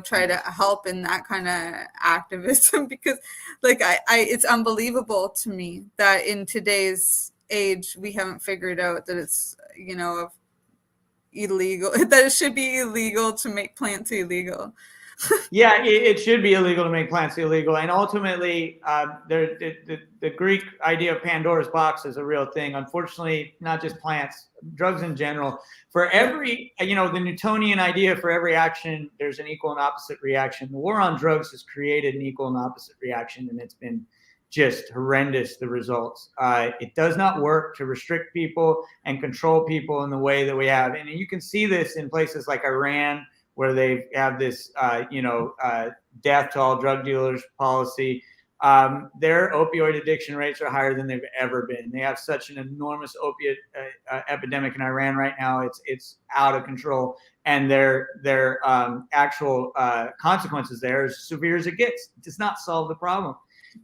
try to help in that kind of activism, because like it's unbelievable to me that in today's age we haven't figured out that it's illegal, that it should be illegal to make plants illegal. Yeah, it should be illegal to make plants illegal, and ultimately, the Greek idea of Pandora's box is a real thing. Unfortunately, not just plants, drugs in general. For every, the Newtonian idea, for every action, there's an equal and opposite reaction. The war on drugs has created an equal and opposite reaction, and it's been just horrendous, the results. It does not work to restrict people and control people in the way that we have. And you can see this in places like Iran, where they have this, death to all drug dealers policy. Their opioid addiction rates are higher than they've ever been. They have such an enormous opiate epidemic in Iran right now. It's out of control. And their actual consequences there is severe as it gets. It does not solve the problem.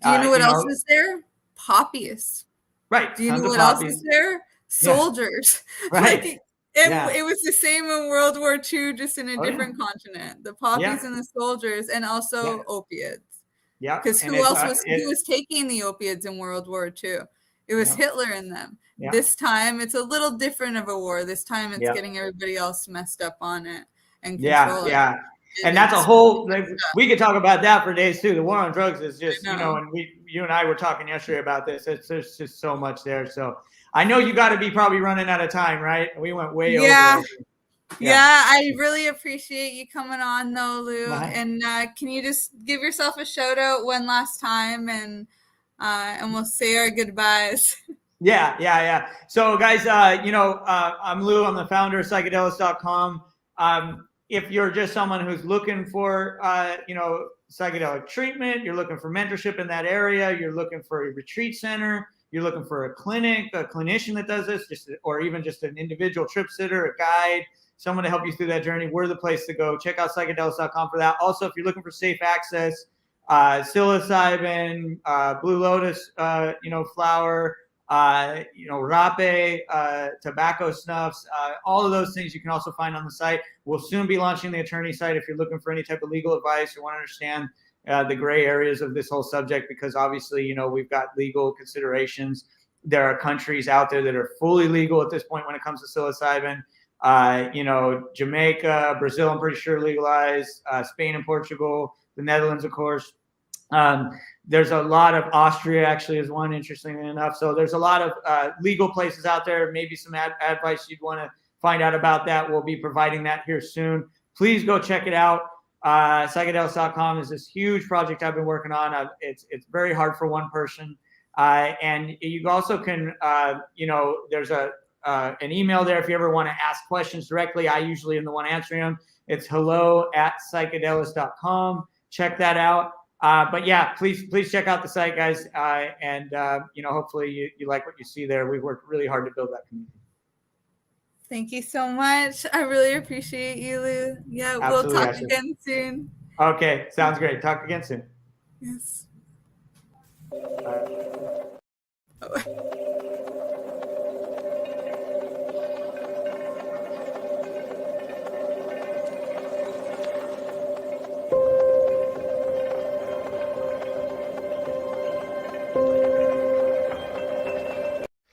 Do you know what else is there? Poppies. Right. Do you know what else is there? Soldiers. Yeah. Right. It was the same in World War II, just in a different continent. The poppies and the soldiers, and also opiates. Yeah. Because who was taking the opiates in World War II? It was Hitler and them. Yeah. This time it's a little different of a war. This time it's getting everybody else messed up on it and control it. Yeah. And that's a whole, we could talk about that for days too. The war on drugs is just, and you and I were talking yesterday about this. There's just so much there. So I know you got to be probably running out of time, right? We went way over. Yeah, I really appreciate you coming on though, Lou. And can you just give yourself a shout out one last time, and we'll say our goodbyes. Yeah. So guys, I'm Lou. I'm the founder of psychedelist.com. If you're just someone who's looking for, psychedelic treatment, you're looking for mentorship in that area, you're looking for a retreat center, you're looking for a clinic, a clinician that does this, or even just an individual trip sitter, a guide, someone to help you through that journey, we're the place to go. Check out psychedelist.com for that. Also, if you're looking for safe access, psilocybin, blue lotus, flower, rape, tobacco snuffs, all of those things you can also find on the site. We'll soon be launching the attorney site if you're looking for any type of legal advice or want to understand the gray areas of this whole subject, because obviously, we've got legal considerations. There are countries out there that are fully legal at this point when it comes to psilocybin. Jamaica, Brazil, I'm pretty sure legalized, Spain and Portugal, the Netherlands, of course. There's a lot of, Austria actually is one, interestingly enough. So there's a lot of legal places out there. Maybe some advice you'd want to find out about that. We'll be providing that here soon. Please go check it out. Psychedelist.com is this huge project I've been working on. It's very hard for one person. And you also can, there's an email there if you ever want to ask questions directly. I usually am the one answering them. It's hello@psychedelist.com. Check that out. But yeah, please check out the site, guys. And hopefully you like what you see there. We've worked really hard to build that community. Thank you so much. I really appreciate you, Lou. Yeah, absolutely, we'll talk again soon. Okay, sounds great. Talk again soon. Yes.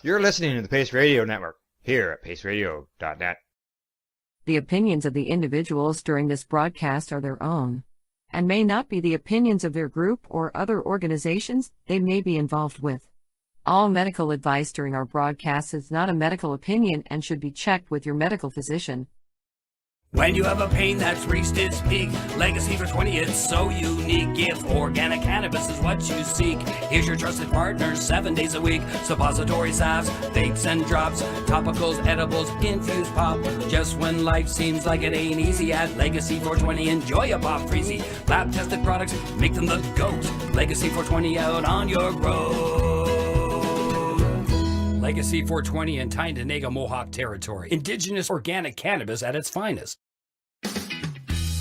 You're listening to the Pace Radio Network, here at paceradio.net. The opinions of the individuals during this broadcast are their own, and may not be the opinions of their group or other organizations they may be involved with. All medical advice during our broadcast is not a medical opinion and should be checked with your medical physician. When you have a pain that's reached its peak, Legacy for 20, it's so unique. If organic cannabis is what you seek, here's your trusted partner 7 days a week. Suppository salves, vapes and drops, topicals, edibles, infused pop. Just when life seems like it ain't easy, at Legacy 420, enjoy a pop freezy. Lab tested products, make them the GOAT. Legacy 420 out on your road. Legacy 420 in Tyndonega Mohawk territory. Indigenous organic cannabis at its finest.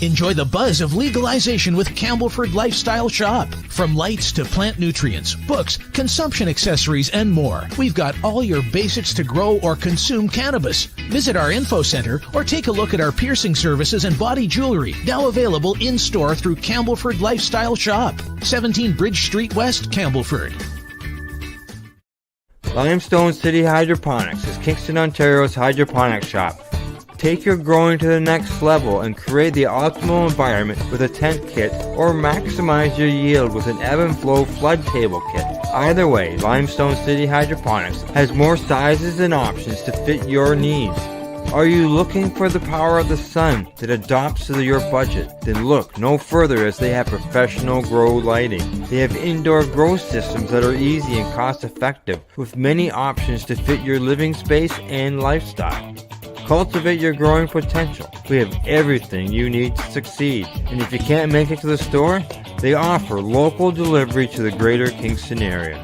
Enjoy the buzz of legalization with Campbellford Lifestyle Shop. From lights to plant nutrients, books, consumption accessories, and more, we've got all your basics to grow or consume cannabis. Visit our info center or take a look at our piercing services and body jewelry, now available in-store through Campbellford Lifestyle Shop, 17 Bridge Street West, Campbellford. Limestone City Hydroponics is Kingston, Ontario's hydroponics shop. Take your growing to the next level and create the optimal environment with a tent kit, or maximize your yield with an ebb and flow flood table kit. Either way, Limestone City Hydroponics has more sizes and options to fit your needs. Are you looking for the power of the sun that adapts to your budget? Then look no further, as they have professional grow lighting. They have indoor grow systems that are easy and cost effective, with many options to fit your living space and lifestyle. Cultivate your growing potential. We have everything you need to succeed. And if you can't make it to the store, they offer local delivery to the greater Kingston area.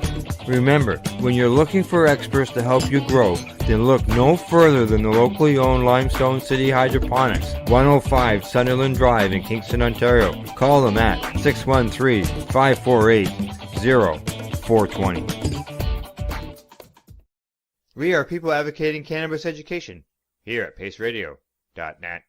Remember, when you're looking for experts to help you grow, then look no further than the locally owned Limestone City Hydroponics, 105 Sunderland Drive in Kingston, Ontario. Call them at 613-548-0420. We are people advocating cannabis education here at paceradio.net.